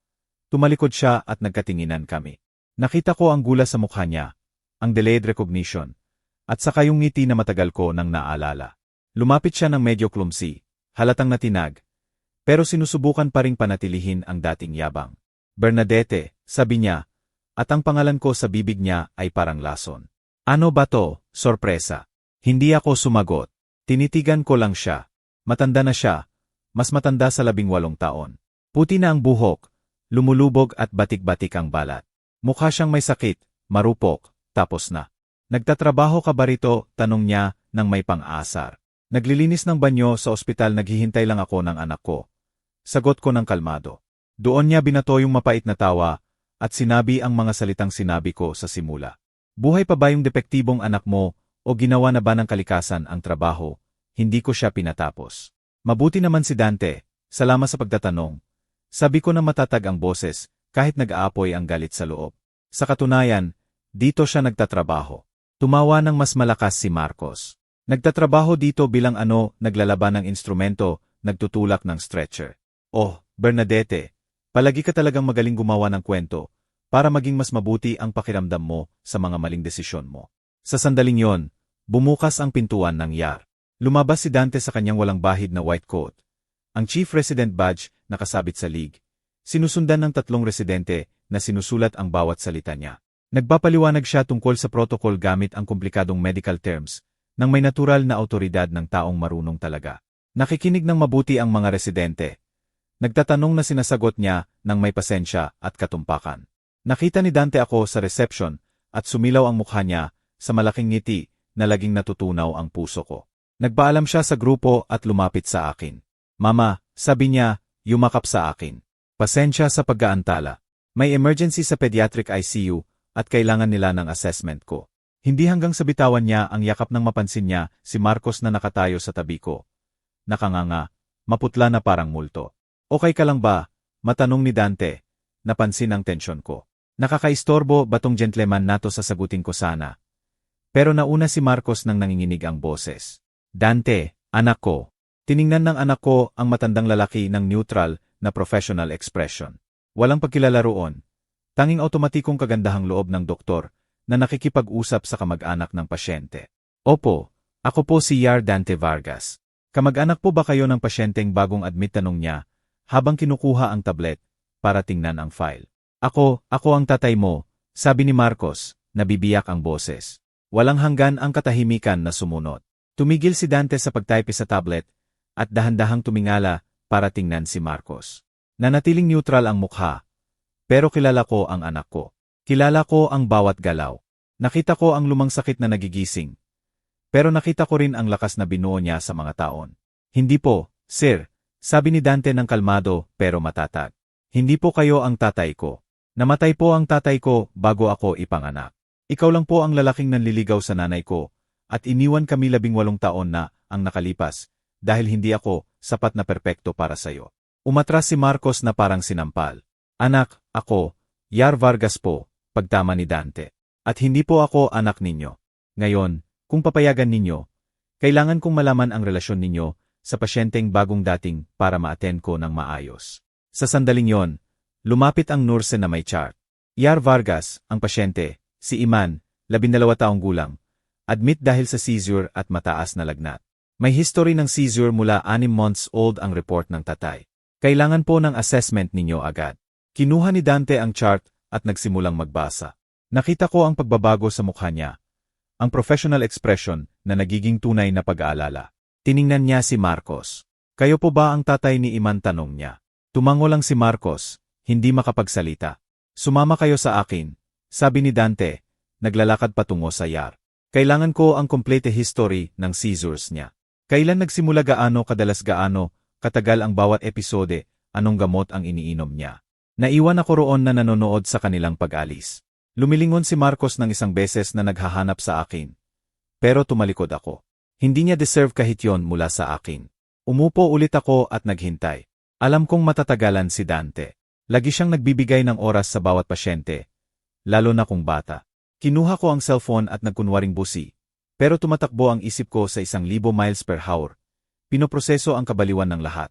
tumalikod siya at nagkatinginan kami. Nakita ko ang gula sa mukha niya, ang delayed recognition, at saka yung ngiti na matagal ko nang naalala. Lumapit siya ng medyo clumsy, halatang natinag, pero sinusubukan pa ring panatilihin ang dating yabang. Bernadette, sabi niya, at ang pangalan ko sa bibig niya ay parang lason. Ano ba to? Sorpresa. Hindi ako sumagot. Tinitigan ko lang siya. Matanda na siya, mas matanda sa 18 taon. Puti na ang buhok, lumulubog at batik-batik ang balat. Mukha siyang may sakit, marupok, tapos na. Nagtatrabaho ka ba rito? Tanong niya nang may pang-aasar. Naglilinis ng banyo sa ospital, naghihintay lang ako ng anak ko. Sagot ko ng kalmado. Doon niya binato yung mapait na tawa at sinabi ang mga salitang sinabi ko sa simula. Buhay pa ba yung depektibong anak mo o ginawa na ba ng kalikasan ang trabaho? Hindi ko siya pinatapos. Mabuti naman si Dante, salamat sa pagtatanong. Sabi ko na matatag ang boses kahit nag-aapoy ang galit sa loob. Sa katunayan, dito siya nagtatrabaho. Tumawa ng mas malakas si Marcos. Nagtatrabaho dito bilang naglalaban ng instrumento, nagtutulak ng stretcher. Oh, Bernadette, palagi ka talagang magaling gumawa ng kwento para maging mas mabuti ang pakiramdam mo sa mga maling desisyon mo. Sa sandaling yon, bumukas ang pintuan ng ER. Lumabas si Dante sa kanyang walang bahid na white coat. Ang chief resident badge nakasabit sa leeg. Sinusundan ng 3 residente na sinusulat ang bawat salita niya. Nagpapaliwanag siya tungkol sa protocol gamit ang komplikadong medical terms ng may natural na autoridad ng taong marunong talaga. Nakikinig ng mabuti ang mga residente. Nagtatanong na sinasagot niya ng may pasensya at katumpakan. Nakita ni Dante ako sa reception at sumilaw ang mukha niya sa malaking ngiti na laging natutunaw ang puso ko. Nagpaalam siya sa grupo at lumapit sa akin. Mama, sabi niya, yumakap sa akin. Pasensya sa pag-aantala. May emergency sa pediatric ICU at kailangan nila ng assessment ko. Hindi hanggang sa bitawan niya ang yakap nang mapansin niya si Marcos na nakatayo sa tabi ko. Nakanganga, maputla na parang multo. Okay ka lang ba? Matanong ni Dante. Napansin ang tensyon ko. Nakakaistorbo ba tong gentleman nato, sasagutin ko sana. Pero nauna si Marcos nang nanginginig ang boses. Dante, anak ko. Tiningnan ng anak ko ang matandang lalaki ng neutral na professional expression. Walang pagkilala roon. Tanging otomatikong kagandahang loob ng doktor na nakikipag-usap sa kamag-anak ng pasyente. Opo, ako po si Yar Dante Vargas. Kamag-anak po ba kayo ng pasyenteng bagong admit, tanong niya, habang kinukuha ang tablet para tingnan ang file. Ako ang tatay mo, sabi ni Marcos, nabibiyak ang boses. Walang hanggan ang katahimikan na sumunod. Tumigil si Dante sa pagtype sa tablet at dahan-dahang tumingala para tingnan si Marcos. Nanatiling neutral ang mukha, pero kilala ko ang anak ko. Kilala ko ang bawat galaw. Nakita ko ang lumang sakit na nagigising. Pero nakita ko rin ang lakas na binuo niya sa mga taon. Hindi po, sir, sabi ni Dante ng kalmado pero matatag. Hindi po kayo ang tatay ko. Namatay po ang tatay ko bago ako ipanganak. Ikaw lang po ang lalaking nanliligaw sa nanay ko at iniwan kami 18 taon na ang nakalipas dahil hindi ako sapat na perpekto para sayo. Umatras si Marcos na parang sinampal. Anak, ako, Yar Vargas po, pagtama ni Dante. At hindi po ako anak ninyo. Ngayon, kung papayagan ninyo, kailangan kong malaman ang relasyon ninyo sa pasyenteng bagong dating para ma-attend ko ng maayos. Sa sandaling yon, lumapit ang nurse na may chart. Yar Vargas, ang pasyente, si Iman, 12 taong gulang, admit dahil sa seizure at mataas na lagnat. May history ng seizure mula 6 months old ang report ng tatay. Kailangan po ng assessment ninyo agad. Kinuha ni Dante ang chart at nagsimulang magbasa. Nakita ko ang pagbabago sa mukha niya, ang professional expression na nagiging tunay na pag-aalala. Tiningnan niya si Marcos. Kayo po ba ang tatay ni Iman, tanong niya. Tumango lang si Marcos, hindi makapagsalita. Sumama kayo sa akin, sabi ni Dante, naglalakad patungo sa yard. Kailangan ko ang complete history ng seizures niya. Kailan nagsimula, gaano kadalas, gaano katagal ang bawat episode, anong gamot ang iniinom niya. Naiwan ako roon na nanonood sa kanilang pag-alis. Lumilingon si Marcos ng isang beses na naghahanap sa akin. Pero tumalikod ako. Hindi niya deserve kahit yon mula sa akin. Umupo ulit ako at naghintay. Alam kong matatagalan si Dante. Lagi siyang nagbibigay ng oras sa bawat pasyente, lalo na kung bata. Kinuha ko ang cellphone at nagkunwaring busi. Pero tumatakbo ang isip ko sa 1,000 miles per hour. Pinoproseso ang kabaliwan ng lahat.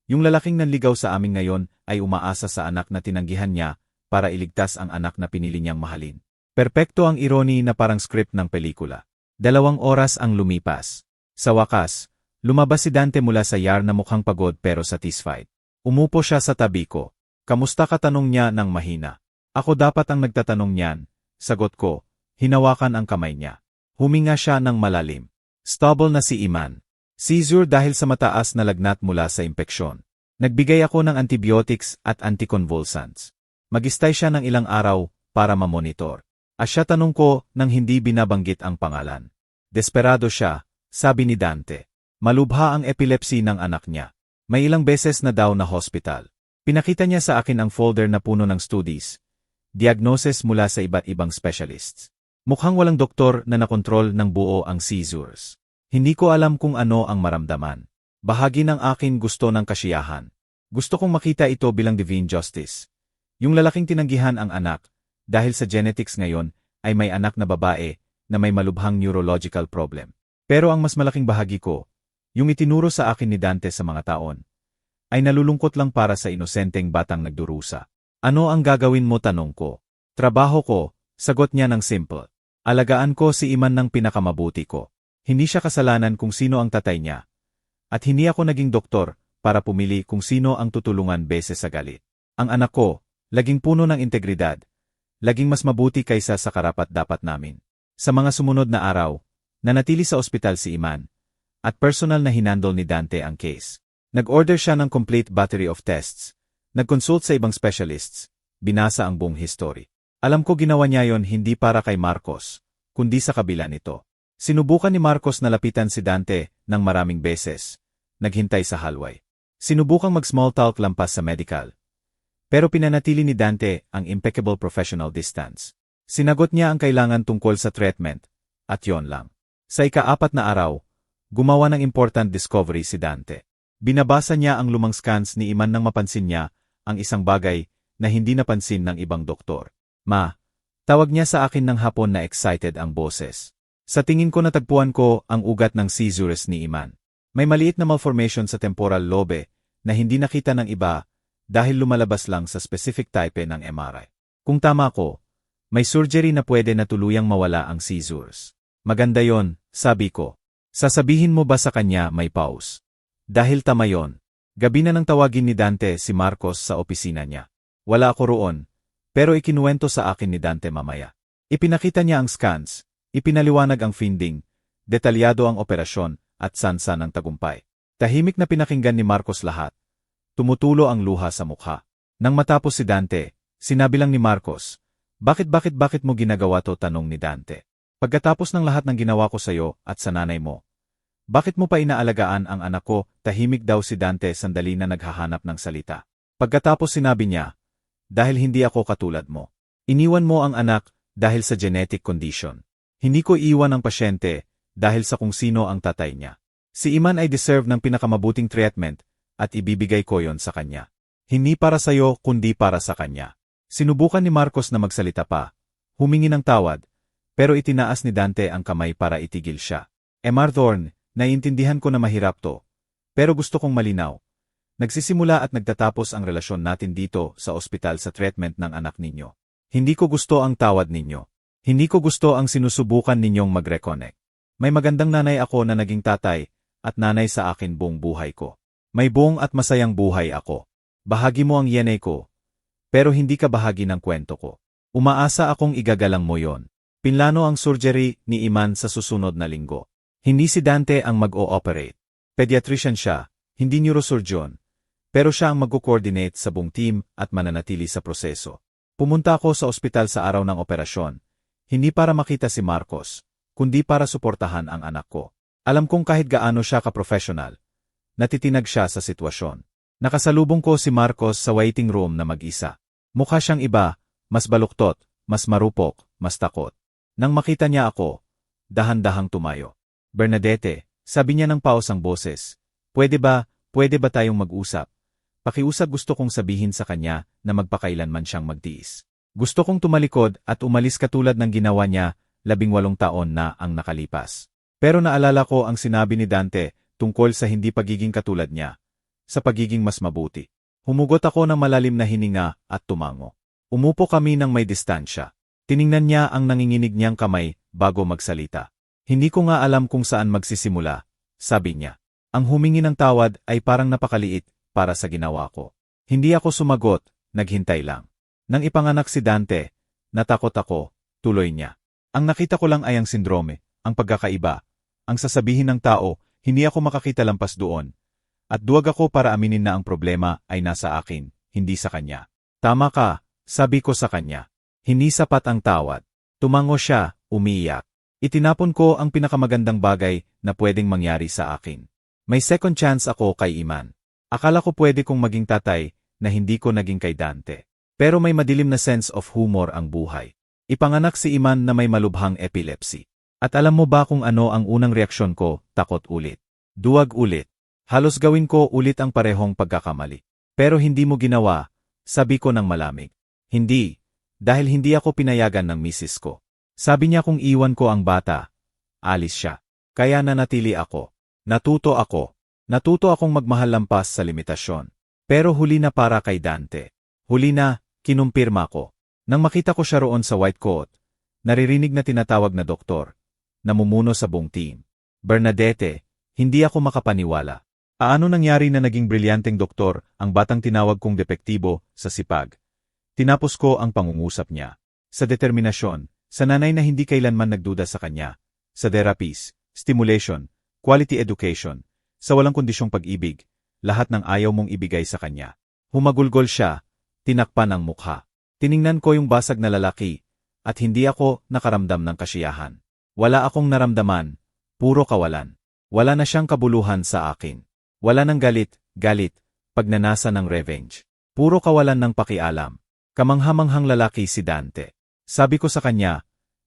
Yung lalaking nanligaw sa amin ngayon ay umaasa sa anak na tinanggihan niya para iligtas ang anak na pinili niyang mahalin. Perpekto ang irony na parang script ng pelikula. 2 oras ang lumipas. Sa wakas, lumabas si Dante mula sa yard na mukhang pagod pero satisfied. Umupo siya sa tabi ko. Kamusta ka, tanong niya ng mahina. Ako dapat ang nagtatanong niyan. Sagot ko, hinawakan ang kamay niya. Huminga siya ng malalim. Stable na si Iman. Seizure dahil sa mataas na lagnat mula sa impeksyon. Nagbigay ako ng antibiotics at anticonvulsants. Magistay siya ng ilang araw para mamonitor. Asya, tanong ko nang hindi binabanggit ang pangalan. Desperado siya, sabi ni Dante. Malubha ang epilepsy ng anak niya. May ilang beses na daw na hospital. Pinakita niya sa akin ang folder na puno ng studies. Diagnosis mula sa iba't ibang specialists. Mukhang walang doktor na nakontrol ng buo ang seizures. Hindi ko alam kung ano ang maramdaman. Bahagi ng akin gusto ng kasiyahan. Gusto kong makita ito bilang divine justice. Yung lalaking tinanggihan ang anak, dahil sa genetics ngayon, ay may anak na babae na may malubhang neurological problem. Pero ang mas malaking bahagi ko, yung itinuro sa akin ni Dante sa mga taon, ay nalulungkot lang para sa inosenteng batang nagdurusa. Ano ang gagawin mo, tanong ko. Trabaho ko, sagot niya ng simple. Alagaan ko si Iman ng pinakamabuti ko. Hindi siya kasalanan kung sino ang tatay niya. At hindi ako naging doktor para pumili kung sino ang tutulungan beses sa galit. Ang anak ko, laging puno ng integridad. Laging mas mabuti kaysa sa karapat-dapat namin. Sa mga sumunod na araw, nanatili sa ospital si Iman, at personal na hinandol ni Dante ang case. Nag-order siya ng complete battery of tests, nag-consult sa ibang specialists, binasa ang buong history. Alam ko ginawa niya yon hindi para kay Marcos, kundi sa kabila nito. Sinubukan ni Marcos na lapitan si Dante ng maraming beses, naghintay sa hallway. Sinubukang mag-small talk lampas sa medical. Pero pinanatili ni Dante ang impeccable professional distance. Sinagot niya ang kailangan tungkol sa treatment, at yon lang. Sa ika-4 na araw, gumawa ng important discovery si Dante. Binabasa niya ang lumang scans ni Iman nang mapansin niya ang isang bagay na hindi napansin ng ibang doktor. Ma, tawag niya sa akin ng hapon na excited ang boses. Sa tingin ko natagpuan ko ang ugat ng seizures ni Iman. May maliit na malformation sa temporal lobe na hindi nakita ng iba dahil lumalabas lang sa specific type ng MRI. Kung tama ko, may surgery na pwede na tuluyang mawala ang seizures. Maganda yon, sabi ko. Sasabihin mo ba sa kanya may pause? Dahil tama yon. Gabi na nang tawagin ni Dante si Marcos sa opisina niya. Wala ako roon, pero ikinuwento sa akin ni Dante mamaya. Ipinakita niya ang scans, ipinaliwanag ang finding, detalyado ang operasyon at sansa ng tagumpay. Tahimik na pinakinggan ni Marcos lahat. Tumutulo ang luha sa mukha. Nang matapos si Dante, sinabi lang ni Marcos, bakit mo ginagawa to, tanong ni Dante. Pagkatapos ng lahat ng ginawa ko sa'yo at sa nanay mo, bakit mo pa inaalagaan ang anak ko? Tahimik daw si Dante sandali na naghahanap ng salita. Pagkatapos sinabi niya, dahil hindi ako katulad mo. Iniwan mo ang anak dahil sa genetic condition. Hindi ko iiwan ang pasyente dahil sa kung sino ang tatay niya. Si Iman ay deserve ng pinakamabuting treatment at ibibigay ko yon sa kanya. Hindi para sa'yo kundi para sa kanya. Sinubukan ni Marcos na magsalita pa, humingi ng tawad, pero itinaas ni Dante ang kamay para itigil siya. Mr. Thorne, naiintindihan ko na mahirap to, pero gusto kong malinaw. Nagsisimula at nagtatapos ang relasyon natin dito sa ospital sa treatment ng anak ninyo. Hindi ko gusto ang tawad ninyo. Hindi ko gusto ang sinusubukan ninyong mag-reconnect. May magandang nanay ako na naging tatay at nanay sa akin buong buhay ko. May buong at masayang buhay ako. Bahagi mo ang yenay ko, pero hindi ka bahagi ng kwento ko. Umaasa akong igagalang mo yon. Pinlano ang surgery ni Iman sa susunod na linggo. Hindi si Dante ang mag-o-operate. Pediatrician siya, hindi neurosurgeon. Pero siya ang mag-coordinate sa buong team at mananatili sa proseso. Pumunta ako sa ospital sa araw ng operasyon. Hindi para makita si Marcos, kundi para suportahan ang anak ko. Alam kong kahit gaano siya ka-professional, natitinag siya sa sitwasyon. Nakasalubong ko si Marcos sa waiting room na mag-isa. Mukha siyang iba, mas baluktot, mas marupok, mas takot. Nang makita niya ako, dahan-dahang tumayo. Bernadette, sabi niya ng paos ang boses, pwede ba tayong mag-usap? Pakiusap gusto kong sabihin sa kanya na magpakailanman siyang magtiis. Gusto kong tumalikod at umalis katulad ng ginawa niya 18 taon na ang nakalipas. Pero naalala ko ang sinabi ni Dante tungkol sa hindi pagiging katulad niya, sa pagiging mas mabuti. Humugot ako ng malalim na hininga at tumango. Umupo kami ng may distansya. Tiningnan niya ang nanginginig niyang kamay bago magsalita. Hindi ko nga alam kung saan magsisimula, sabi niya. Ang humingi ng tawad ay parang napakaliit para sa ginawa ko. Hindi ako sumagot, naghintay lang. Nang ipanganak si Dante, natakot ako, tuloy niya. Ang nakita ko lang ay ang sindrome, ang pagkakaiba. Ang sasabihin ng tao, hindi ako makakita lampas doon. At duwag ako para aminin na ang problema ay nasa akin, hindi sa kanya. Tama ka, sabi ko sa kanya. Hindi sapat ang tawad. Tumango siya, umiiyak. Itinapon ko ang pinakamagandang bagay na pwedeng mangyari sa akin. May second chance ako kay Iman. Akala ko pwede kong maging tatay na hindi ko naging kay Dante. Pero may madilim na sense of humor ang buhay. Ipanganak si Iman na may malubhang epilepsy. At alam mo ba kung ano ang unang reaksyon ko? Takot ulit. Duwag ulit. Halos gawin ko ulit ang parehong pagkakamali. Pero hindi mo ginawa, sabi ko ng malamig. Hindi, dahil hindi ako pinayagan ng misis ko. Sabi niya kung iwan ko ang bata, alis siya. Kaya nanatili ako. Natuto akong magmahal lampas sa limitasyon. Pero huli na para kay Dante. Huli na, kinumpirma ko. Nang makita ko siya roon sa white coat, naririnig na tinatawag na doktor, namumuno sa buong team. Bernadette, hindi ako makapaniwala. Ano nangyari na naging brilyanteng doktor ang batang tinawag kong depektibo sa sipag? Tinapos ko ang pangungusap niya. Sa determinasyon, sa nanay na hindi kailanman nagduda sa kanya, sa therapies, stimulation, quality education, sa walang kondisyong pag-ibig, lahat ng ayaw mong ibigay sa kanya. Humagulgol siya, tinakpan ang mukha. Tiningnan ko yung basag na lalaki, at hindi ako nakaramdam ng kasiyahan. Wala akong naramdaman, puro kawalan. Wala na siyang kabuluhan sa akin. Wala ng galit, pagnanasa ng revenge. Puro kawalan ng pakialam. Kamanghamanghang lalaki si Dante. Sabi ko sa kanya,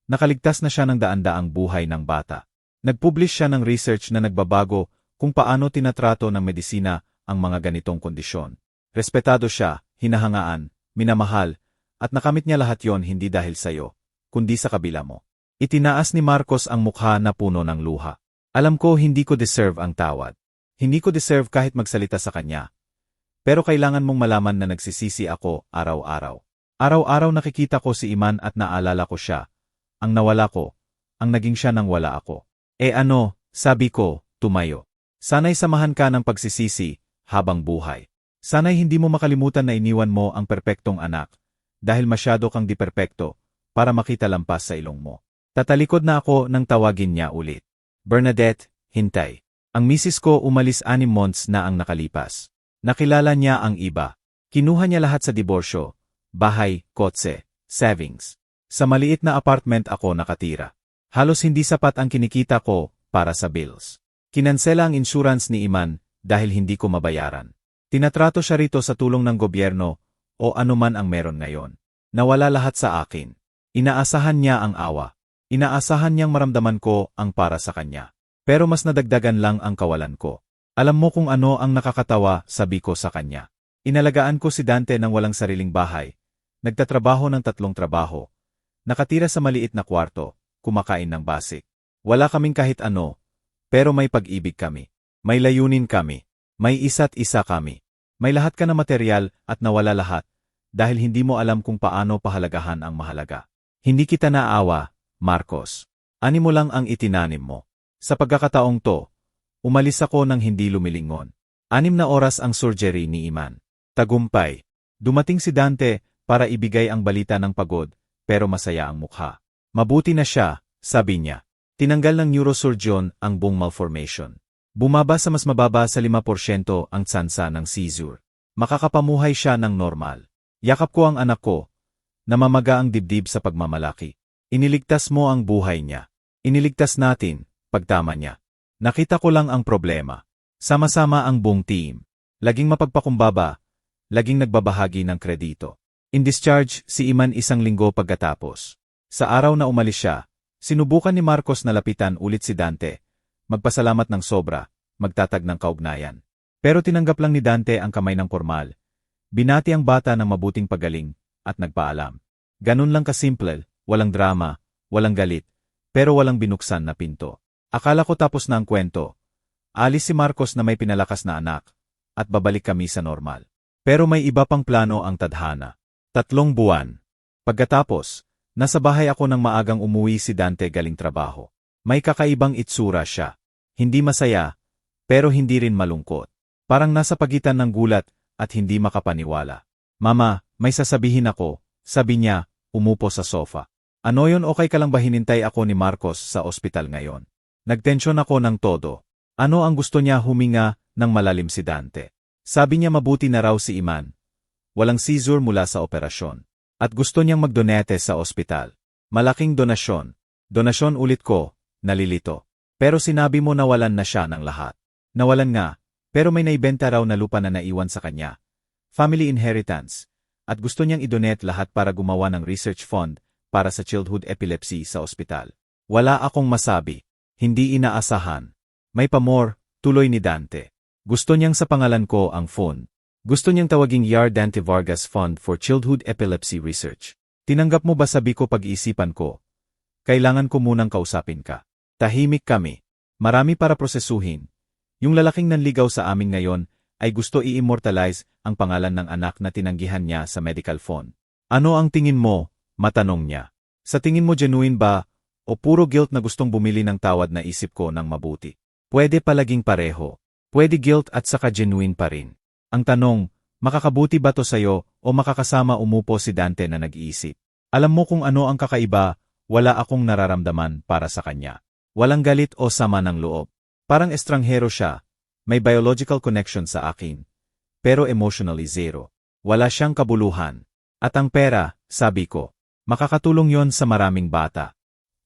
nakaligtas na siya ng daan-daang buhay ng bata. Nagpublish siya ng research na nagbabago kung paano tinatrato ng medisina ang mga ganitong kondisyon. Respetado siya, hinahangaan, minamahal, at nakamit niya lahat yon hindi dahil sa'yo, kundi sa kabila mo. Itinaas ni Marcos ang mukha na puno ng luha. Alam ko hindi ko deserve ang tawad. Hindi ko deserve kahit magsalita sa kanya. Pero kailangan mong malaman na nagsisisi ako araw-araw. Araw-araw nakikita ko si Iman at naalala ko siya. Ang nawala ko, ang naging siya nang wala ako. Sabi ko, tumayo. Sana'y samahan ka ng pagsisisi habang buhay. Sana'y hindi mo makalimutan na iniwan mo ang perpektong anak dahil masyado kang di perpekto para makita lampas sa ilong mo. Tatalikod na ako nang tawagin niya ulit. Bernadette, hintay. Ang misis ko umalis 6 months na ang nakalipas. Nakilala niya ang iba. Kinuha niya lahat sa diborsyo, bahay, kotse, savings. Sa maliit na apartment ako nakatira. Halos hindi sapat ang kinikita ko para sa bills. Kinansela ang insurance ni Iman dahil hindi ko mabayaran. Tinatrato siya rito sa tulong ng gobyerno o anuman ang meron ngayon. Nawala lahat sa akin. Inaasahan niya ang awa. Inaasahan niyang maramdaman ko ang para sa kanya. Pero mas nadagdagan lang ang kawalan ko. Alam mo kung ano ang nakakatawa, sabi ko sa kanya. Inalagaan ko si Dante ng walang sariling bahay. Nagtatrabaho ng 3 trabaho. Nakatira sa maliit na kwarto, kumakain ng basic. Wala kaming kahit ano, pero may pag-ibig kami. May layunin kami. May isa't isa kami. May lahat ka na material at nawala lahat, dahil hindi mo alam kung paano pahalagahan ang mahalaga. Hindi kita naawa, Marcos. Ani mo lang ang itinanim mo. Sa pagkakataong to, umalis ako nang hindi lumilingon. 6 na oras ang surgery ni Iman. Tagumpay. Dumating si Dante para ibigay ang balita ng pagod, pero masaya ang mukha. Mabuti na siya, sabi niya. Tinanggal ng neurosurgeon ang buong malformation. Bumaba sa mas mababa sa 5% ang tsansa ng seizure. Makakapamuhay siya ng normal. Yakap ko ang anak ko. Namamaga ang dibdib sa pagmamalaki. Iniligtas mo ang buhay niya. Iniligtas natin, pagtama niya. Nakita ko lang ang problema. Sama-sama ang buong team. Laging mapagpakumbaba. Laging nagbabahagi ng kredito. In discharge si Iman 1 linggo pagkatapos. Sa araw na umalis siya, sinubukan ni Marcos na lapitan ulit si Dante. Magpasalamat ng sobra, magtatag ng kaugnayan. Pero tinanggap lang ni Dante ang kamay ng formal. Binati ang bata ng mabuting pagaling, at nagpaalam. Ganun lang kasimple, walang drama, walang galit, pero walang binuksan na pinto. Akala ko tapos na ang kwento. Alis si Marcos na may pinalakas na anak, at babalik kami sa normal. Pero may iba pang plano ang tadhana. 3 buwan. Pagkatapos, nasa bahay ako nang maagang umuwi si Dante galing trabaho. May kakaibang itsura siya. Hindi masaya, pero hindi rin malungkot. Parang nasa pagitan ng gulat at hindi makapaniwala. Mama, may sasabihin ako, sabi niya, umupo sa sofa. Ano yun, okay ka lang ba hinintay ako ni Marcos sa ospital ngayon? Nagtensyon ako ng todo. Ano ang gusto niya, huminga ng malalim si Dante. Sabi niya mabuti na raw si Iman. Walang seizure mula sa operasyon. At gusto niyang magdonate sa ospital. Malaking donasyon. Donasyon ulit ko, nalilito. Pero sinabi mo nawalan na siya ng lahat. Nawalan nga, pero may naibenta raw na lupa na naiwan sa kanya. Family inheritance. At gusto niyang idonate lahat para gumawa ng research fund para sa childhood epilepsy sa ospital. Wala akong masabi. Hindi inaasahan. May pamor, tuloy ni Dante. Gusto niyang sa pangalan ko ang fund. Gusto niyang tawaging Yar Dante Vargas Fund for Childhood Epilepsy Research. Tinanggap mo ba, sabi ko pag-iisipan ko? Kailangan ko munang kausapin ka. Tahimik kami. Marami para prosesuhin. Yung lalaking nanligaw sa amin ngayon ay gusto i-immortalize ang pangalan ng anak na tinanggihan niya sa medical fund. Ano ang tingin mo? Matanong niya. Sa tingin mo genuine ba o puro guilt na gustong bumili ng tawad na isip ko ng mabuti? Pwede palaging pareho. Pwede guilt at saka genuine pa rin. Ang tanong, makakabuti ba to sa'yo o makakasama? Umupo si Dante na nag-iisip. Alam mo kung ano ang kakaiba, wala akong nararamdaman para sa kanya. Walang galit o sama ng loob. Parang estranghero siya, may biological connection sa akin. Pero emotionally zero. Wala siyang kabuluhan. At ang pera, sabi ko, makakatulong yon sa maraming bata.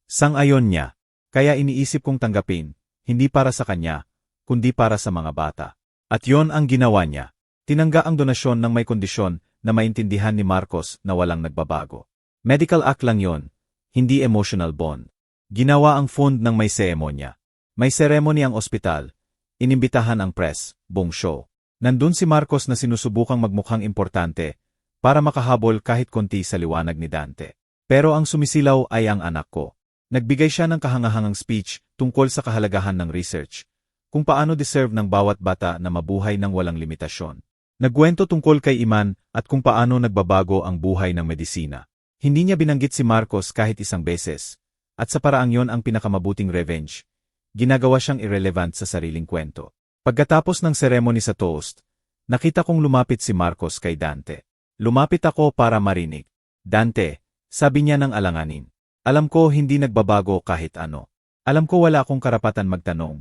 Sang-ayon niya. Kaya iniisip kong tanggapin, hindi para sa kanya, kundi para sa mga bata. At yon ang ginawa niya. Tinangga ang donasyon ng may kondisyon na maintindihan ni Marcos na walang nagbabago. Medical act lang yon, hindi emotional bond. Ginawa ang fund ng may seremonya. May seremony ang ospital. Inimbitahan ang press, buong show. Nandun si Marcos na sinusubukang magmukhang importante para makahabol kahit konti sa liwanag ni Dante. Pero ang sumisilaw ay ang anak ko. Nagbigay siya ng kahangahangang speech tungkol sa kahalagahan ng research, kung paano deserve ng bawat bata na mabuhay ng walang limitasyon. Nagkwento tungkol kay Iman at kung paano nagbabago ang buhay ng medisina. Hindi niya binanggit si Marcos kahit isang beses, at sa paraang yon ang pinakamabuting revenge. Ginagawa siyang irrelevant sa sariling kwento. Pagkatapos ng seremony sa toast, nakita kong lumapit si Marcos kay Dante. Lumapit ako para marinig. Dante, sabi niya ng alanganin. Alam ko hindi nagbabago kahit ano. Alam ko wala akong karapatan magtanong.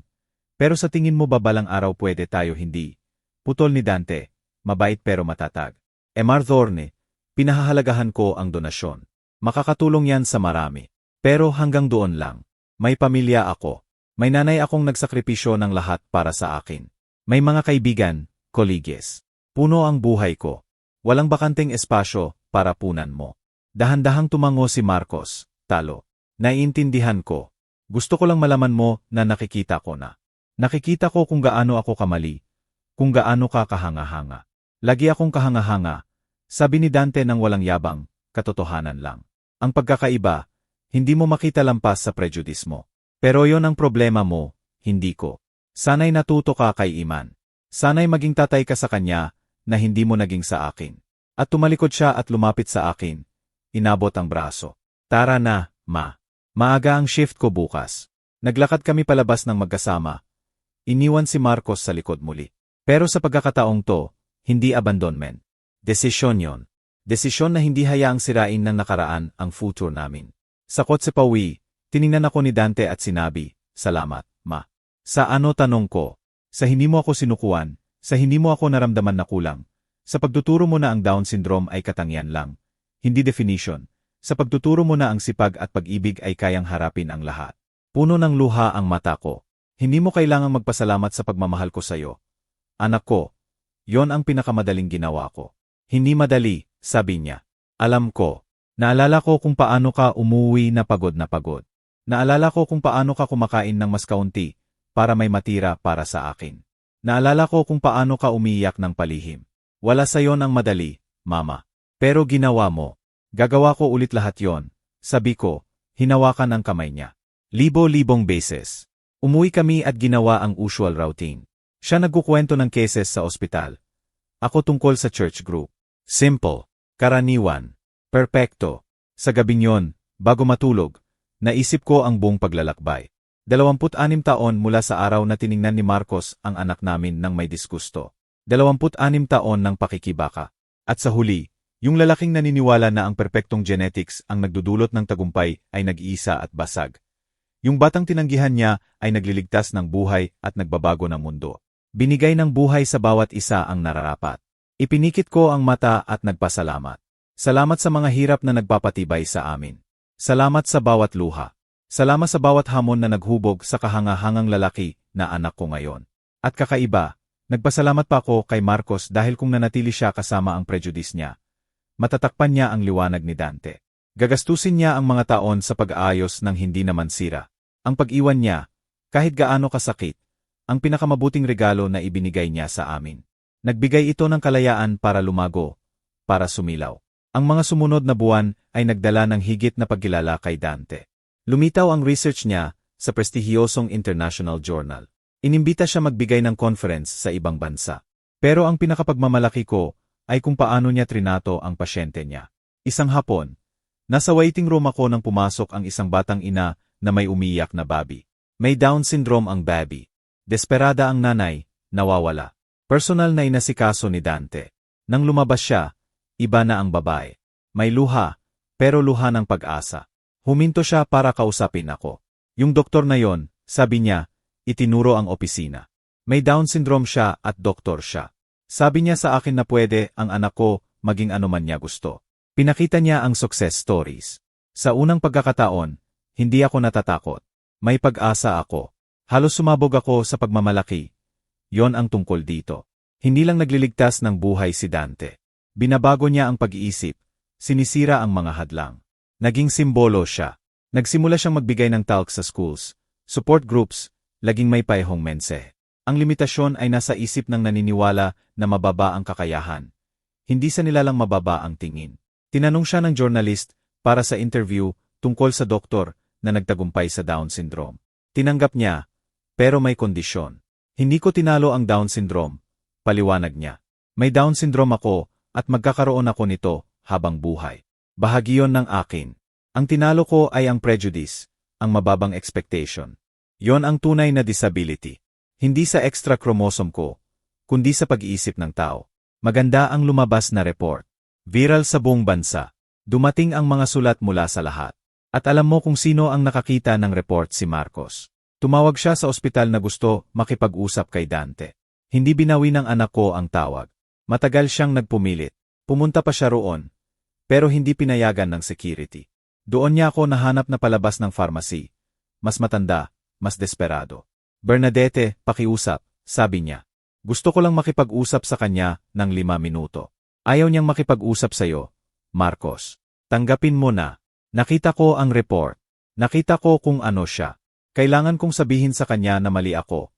Pero sa tingin mo ba balang araw pwede tayo hindi? Putol ni Dante, mabait pero matatag. Mr. Thorne, pinahahalagahan ko ang donasyon. Makakatulong yan sa marami. Pero hanggang doon lang. May pamilya ako. May nanay akong nagsakripisyo ng lahat para sa akin. May mga kaibigan, koleges. Puno ang buhay ko. Walang bakanteng espasyo para punan mo. Dahan-dahang tumango si Marcos, talo. Naiintindihan ko. Gusto ko lang malaman mo na nakikita ko na. Nakikita ko kung gaano ako kamali, kung gaano ka kahanga-hanga. Lagi akong kahanga-hanga, sabi ni Dante ng walang yabang, katotohanan lang. Ang pagkakaiba, hindi mo makita lampas sa prejudice mo. Pero yon ang problema mo, hindi ko. Sana'y natuto ka kay Iman. Sana'y maging tatay ka sa kanya, na hindi mo naging sa akin. At tumalikod siya at lumapit sa akin. Inabot ang braso. Tara na, ma. Maaga ang shift ko bukas. Naglakad kami palabas ng magkasama. Iniwan si Marcos sa likod muli. Pero sa pagkakataong to, hindi abandonment. Desisyon yon. Desisyon na hindi hayaang sirain ng nakaraan ang future namin. Sa kotse pauwi, tiningnan ako ni Dante at sinabi, "Salamat, ma." Sa ano tanong ko? Sa hindi mo ako sinukuan, sa hindi mo ako naramdaman na kulang. Sa pagtuturo mo na ang Down syndrome ay katangian lang, hindi definition. Sa pagtuturo mo na ang sipag at pag-ibig ay kayang harapin ang lahat. Puno ng luha ang mata ko. Hindi mo kailangang magpasalamat sa pagmamahal ko sa'yo. Anak ko, yon ang pinakamadaling ginawa ko. Hindi madali, sabi niya. Alam ko. Naalala ko kung paano ka umuwi na pagod na pagod. Naalala ko kung paano ka kumakain ng mas kaunti para may matira para sa akin. Naalala ko kung paano ka umiiyak ng palihim. Wala sa yon ang madali, mama. Pero ginawa mo. Gagawa ko ulit lahat yon. Sabi ko, hinawakan ang kamay niya. Libo-libong beses. Umuwi kami at ginawa ang usual routine. Siya nagkukwento ng cases sa ospital. Ako tungkol sa church group. Simple. Karaniwan. Perpekto. Sa gabing yon, bago matulog, naisip ko ang buong paglalakbay. 26 taon mula sa araw na tiningnan ni Marcos ang anak namin ng may disgusto. 26 taon ng pakikibaka. At sa huli, yung lalaking naniniwala na ang perpektong genetics ang nagdudulot ng tagumpay ay nag-iisa at basag. Yung batang tinanggihan niya ay nagliligtas ng buhay at nagbabago ng mundo. Binigay ng buhay sa bawat isa ang nararapat. Ipinikit ko ang mata at nagpasalamat. Salamat sa mga hirap na nagpapatibay sa amin. Salamat sa bawat luha. Salamat sa bawat hamon na naghubog sa kahangahangang lalaki na anak ko ngayon. At kakaiba, nagpasalamat pa ako kay Marcos dahil kung nanatili siya kasama ang prejudice niya, matatakpan niya ang liwanag ni Dante. Gagastusin niya ang mga taon sa pag-aayos ng hindi naman sira. Ang pag-iwan niya, kahit gaano kasakit, ang pinakamabuting regalo na ibinigay niya sa amin. Nagbigay ito ng kalayaan para lumago, para sumilaw. Ang mga sumunod na buwan ay nagdala ng higit na pagkilala kay Dante. Lumitaw ang research niya sa prestihiyosong international journal. Inimbita siya magbigay ng conference sa ibang bansa. Pero ang pinakapagmamalaki ko ay kung paano niya trinato ang pasyente niya. Isang hapon, nasa waiting room ako nang pumasok ang isang batang ina na may umiiyak na baby. May Down syndrome ang baby. Desperada ang nanay, nawawala. Personal na inasikaso ni Dante. Nang lumabas siya, iba na ang babae. May luha, pero luha ng pag-asa. Huminto siya para kausapin ako. Yung doktor na yon, sabi niya, itinuro ang opisina. May Down syndrome siya at doktor siya. Sabi niya sa akin na pwede ang anak ko maging anuman niya gusto. Pinakita niya ang success stories. Sa unang pagkakataon, hindi ako natatakot. May pag-asa ako. Halos sumabog ako sa pagmamalaki. Yon ang tungkol dito. Hindi lang nagliligtas ng buhay si Dante. Binabago niya ang pag-iisip, sinisira ang mga hadlang. Naging simbolo siya. Nagsimula siyang magbigay ng talk sa schools, support groups, laging may paehong mensahe. Ang limitasyon ay nasa isip ng naniniwala na mababa ang kakayahan. Hindi sa nilalang mababa ang tingin. Tinanong siya ng journalist para sa interview tungkol sa doktor na nagtagumpay sa Down syndrome. Tinanggap niya, pero may kondisyon. Hindi ko tinalo ang Down syndrome, paliwanag niya. May Down syndrome ako at magkakaroon ako nito habang buhay. Bahagi yon ng akin. Ang tinalo ko ay ang prejudice, ang mababang expectation. Yon ang tunay na disability. Hindi sa extra chromosome ko, kundi sa pag-iisip ng tao. Maganda ang lumabas na report. Viral sa buong bansa. Dumating ang mga sulat mula sa lahat. At alam mo kung sino ang nakakita ng report, si Marcos. Tumawag siya sa ospital na gusto makipag-usap kay Dante. Hindi binawi ng anak ko ang tawag. Matagal siyang nagpumilit. Pumunta pa siya roon. Pero hindi pinayagan ng security. Doon niya ako nahanap na palabas ng pharmacy. Mas matanda, mas desperado. Bernadette, pakiusap, sabi niya. Gusto ko lang makipag-usap sa kanya ng 5 minuto. Ayaw niyang makipag-usap sa'yo, Marcos. Tanggapin mo na. Nakita ko ang report. Nakita ko kung ano siya. Kailangan kong sabihin sa kanya na mali ako.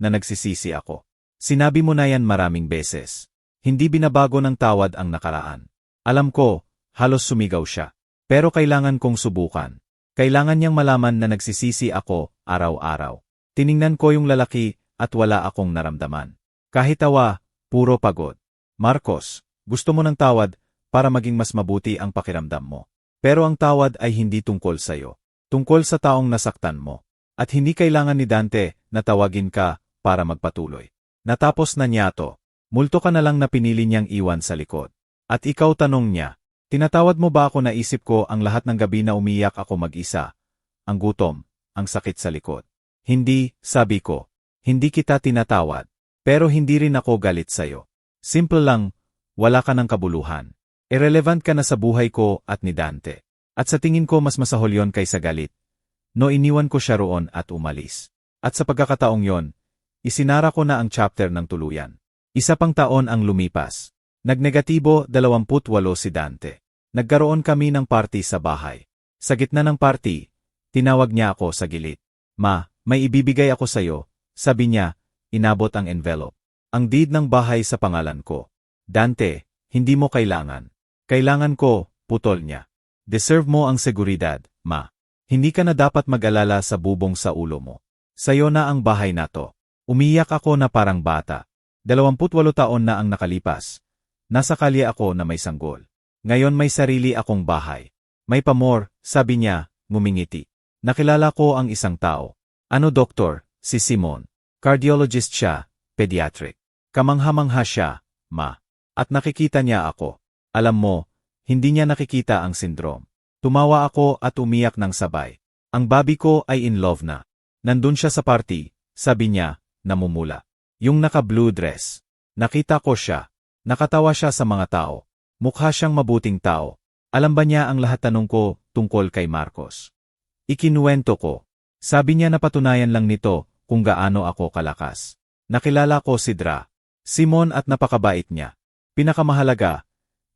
Na nagsisisi ako. Sinabi mo na yan maraming beses. Hindi binabago ng tawad ang nakaraan. Alam ko, halos sumigaw siya. Pero kailangan kong subukan. Kailangan niyang malaman na nagsisisi ako araw-araw. Tiningnan ko yung lalaki at wala akong naramdaman. Kahit tawa, puro pagod. Marcos, gusto mo ng tawad para maging mas mabuti ang pakiramdam mo. Pero ang tawad ay hindi tungkol sa'yo. Tungkol sa taong nasaktan mo. At hindi kailangan ni Dante na tawagin ka para magpatuloy. Natapos na niya to. Multo ka na lang na pinili niyang iwan sa likod. At ikaw, tanong niya. Tinatawad mo ba ako? Naisip ko ang lahat ng gabi na umiyak ako mag-isa. Ang gutom, ang sakit sa likod. Hindi, sabi ko. Hindi kita tinatawad. Pero hindi rin ako galit sa'yo. Simple lang, wala ka ng kabuluhan. Irrelevant ka na sa buhay ko at ni Dante. At sa tingin ko mas masahol yon kaysa galit. No, iniwan ko siya roon at umalis. At sa pagkakataong yon, isinara ko na ang chapter ng tuluyan. Isa pang taon ang lumipas. Nagnegatibo 28 si Dante. Nagkaroon kami ng party sa bahay. Sa gitna ng party, tinawag niya ako sa gilid. Ma, may ibibigay ako sa'yo, sabi niya, inabot ang envelope. Ang deed ng bahay sa pangalan ko. Dante, hindi mo kailangan. Kailangan ko, putol niya. Deserve mo ang seguridad, ma. Hindi ka na dapat mag-alala sa bubong sa ulo mo. Sa'yo na ang bahay na to. Umiyak ako na parang bata. 28 taon na ang nakalipas. Nasa kalye ako na may sanggol. Ngayon may sarili akong bahay. May pamor, sabi niya, ngumingiti. Nakilala ko ang isang tao. Ano, doktor? Si Simon. Cardiologist siya, pediatric. Kamangha-mangha siya, ma. At nakikita niya ako. Alam mo, hindi niya nakikita ang syndrome. Tumawa ako at umiyak ng sabay. Ang baby ko ay in love na. Nandun siya sa party, sabi niya, namumula. Yung naka-blue dress. Nakita ko siya. Nakatawa siya sa mga tao. Mukha siyang mabuting tao. Alam ba niya ang lahat? Tanong ko tungkol kay Marcos. Ikinuwento ko. Sabi niya napatunayan lang nito kung gaano ako kalakas. Nakilala ko si Dra. Simon at napakabait niya. Pinakamahalaga,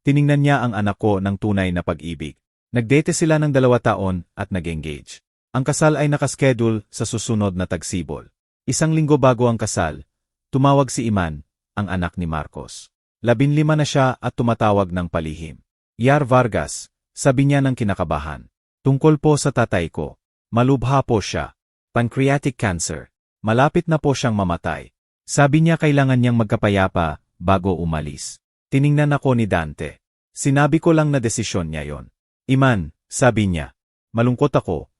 tiningnan niya ang anak ko ng tunay na pag-ibig. Nagdate sila ng 2 taon at nag-engage. Ang kasal ay nakaschedule sa susunod na tagsibol. 1 linggo bago ang kasal, tumawag si Iman, ang anak ni Marcos. 15 na siya at tumatawag ng palihim. Yar Vargas, sabi niya ng kinakabahan. Tungkol po sa tatay ko. Malubha po siya. Pancreatic cancer. Malapit na po siyang mamatay. Sabi niya kailangan niyang magkapayapa bago umalis. Tiningnan ako ni Dante. Sinabi ko lang na desisyon niya yon. Iman, sabi niya. Malungkot ako.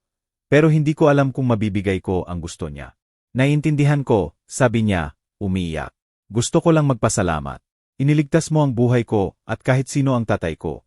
Pero hindi ko alam kung mabibigay ko ang gusto niya. Naiintindihan ko, sabi niya, umiiyak. Gusto ko lang magpasalamat. Iniligtas mo ang buhay ko at kahit sino ang tatay ko.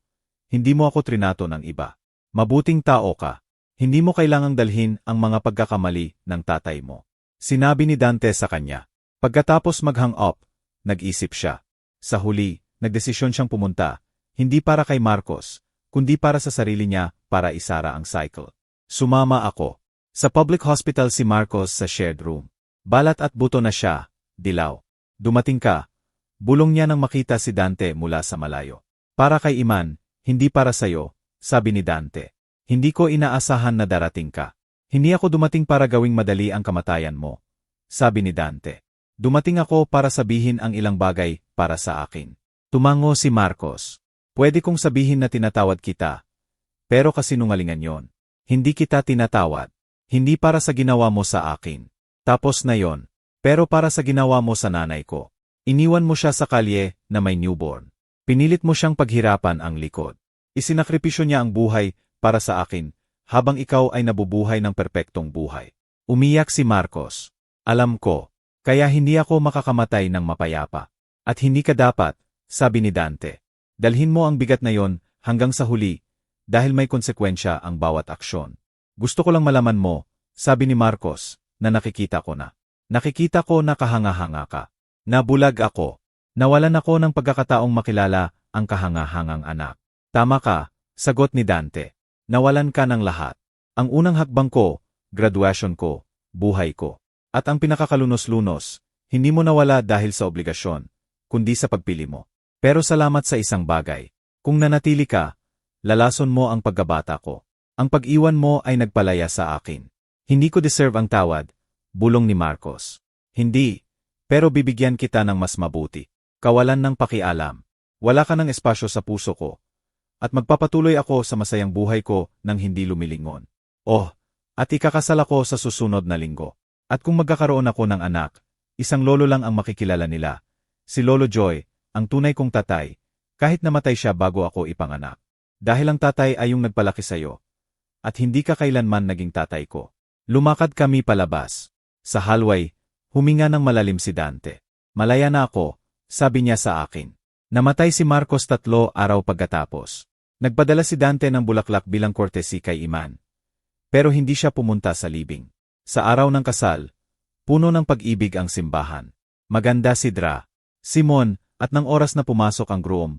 Hindi mo ako trinato ng iba. Mabuting tao ka. Hindi mo kailangang dalhin ang mga pagkakamali ng tatay mo. Sinabi ni Dante sa kanya. Pagkatapos mag-hang up, nag-isip siya. Sa huli, nagdesisyon siyang pumunta, hindi para kay Marcos, kundi para sa sarili niya para isara ang cycle. Sumama ako. Sa public hospital si Marcos sa shared room. Balat at buto na siya, dilaw. Dumating ka. Bulong niya nang makita si Dante mula sa malayo. Para kay Iman, hindi para sa'yo, sabi ni Dante. Hindi ko inaasahan na darating ka. Hindi ako dumating para gawing madali ang kamatayan mo, sabi ni Dante. Dumating ako para sabihin ang ilang bagay para sa akin. Tumango si Marcos. Pwede kong sabihin na tinatawad kita. Pero kasinungalingan yon. Hindi kita tinatawad. Hindi para sa ginawa mo sa akin. Tapos na yon. Pero para sa ginawa mo sa nanay ko. Iniwan mo siya sa kalye na may newborn. Pinilit mo siyang paghirapan ang likod. Isinakripisyo niya ang buhay para sa akin, habang ikaw ay nabubuhay ng perpektong buhay. Umiyak si Marcos. Alam ko, kaya hindi ako makakamatay ng mapayapa. At hindi ka dapat, sabi ni Dante. Dalhin mo ang bigat na yon hanggang sa huli, dahil may konsekwensya ang bawat aksyon. Gusto ko lang malaman mo, sabi ni Marcos, na nakikita ko na. Nakikita ko na kahanga-hanga ka. Nabulag ako. Nawalan ako ng pagkakataong makilala ang kahangahangang anak. Tama ka, sagot ni Dante. Nawalan ka ng lahat. Ang unang hakbang ko, graduation ko, buhay ko. At ang pinakakalunos-lunos, hindi mo nawala dahil sa obligasyon, kundi sa pagpili mo. Pero salamat sa isang bagay. Kung nanatili ka, lalason mo ang pagkabata ko. Ang pag-iwan mo ay nagpalaya sa akin. Hindi ko deserve ang tawad, bulong ni Marcos. Hindi. Pero bibigyan kita ng mas mabuti. Kawalan ng pakialam. Wala ka ng espasyo sa puso ko. At magpapatuloy ako sa masayang buhay ko nang hindi lumilingon. Oh, at ikakasal ako sa susunod na linggo. At kung magkakaroon ako ng anak, isang lolo lang ang makikilala nila. Si Lolo Joy, ang tunay kong tatay, kahit namatay siya bago ako ipanganak. Dahil ang tatay ay yung nagpalaki sa'yo. At hindi ka kailanman naging tatay ko. Lumakad kami palabas. Sa hallway, huminga ng malalim si Dante. Malaya na ako, sabi niya sa akin. Namatay si Marcos 3 araw pagkatapos. Nagpadala si Dante ng bulaklak bilang courtesy kay Iman. Pero hindi siya pumunta sa libing. Sa araw ng kasal, puno ng pag-ibig ang simbahan. Maganda si Dra. Simon, at nang oras na pumasok ang groom,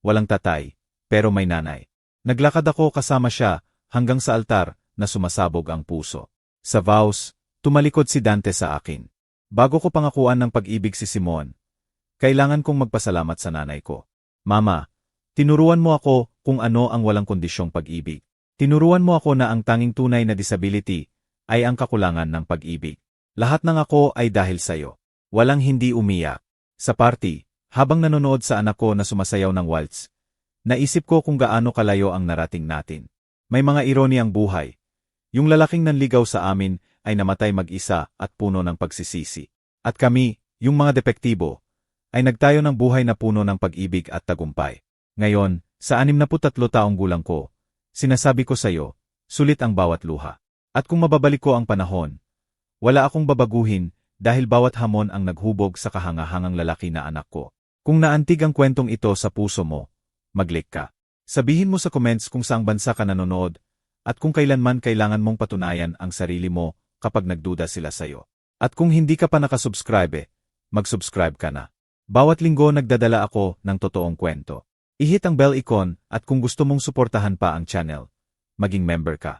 walang tatay, pero may nanay. Naglakad ako kasama siya hanggang sa altar na sumasabog ang puso. Sa vows, tumalikod si Dante sa akin. Bago ko pangakuan ng pag-ibig si Simon, kailangan kong magpasalamat sa nanay ko. Mama, tinuruan mo ako kung ano ang walang kondisyong pag-ibig. Tinuruan mo ako na ang tanging tunay na disability ay ang kakulangan ng pag-ibig. Lahat ng ako ay dahil sa'yo. Walang hindi umiyak. Sa party, habang nanonood sa anak ko na sumasayaw ng waltz, naisip ko kung gaano kalayo ang narating natin. May mga ironi ang buhay. Yung lalaking nanligaw sa amin ay namatay mag-isa at puno ng pagsisisi. At kami, yung mga depektibo, ay nagtayo ng buhay na puno ng pag-ibig at tagumpay. Ngayon, sa 63 taong gulang ko, sinasabi ko sa'yo, sulit ang bawat luha. At kung mababalik ko ang panahon, wala akong babaguhin dahil bawat hamon ang naghubog sa kahangahangang lalaki na anak ko. Kung naantig ang kwentong ito sa puso mo, mag-like ka. Sabihin mo sa comments kung saang bansa ka nanonood at kung kailanman kailangan mong patunayan ang sarili mo kapag nagduda sila sa'yo. At kung hindi ka pa nakasubscribe, mag-subscribe ka na. Bawat linggo nagdadala ako ng totoong kwento. I-hit ang bell icon at kung gusto mong suportahan pa ang channel, maging member ka.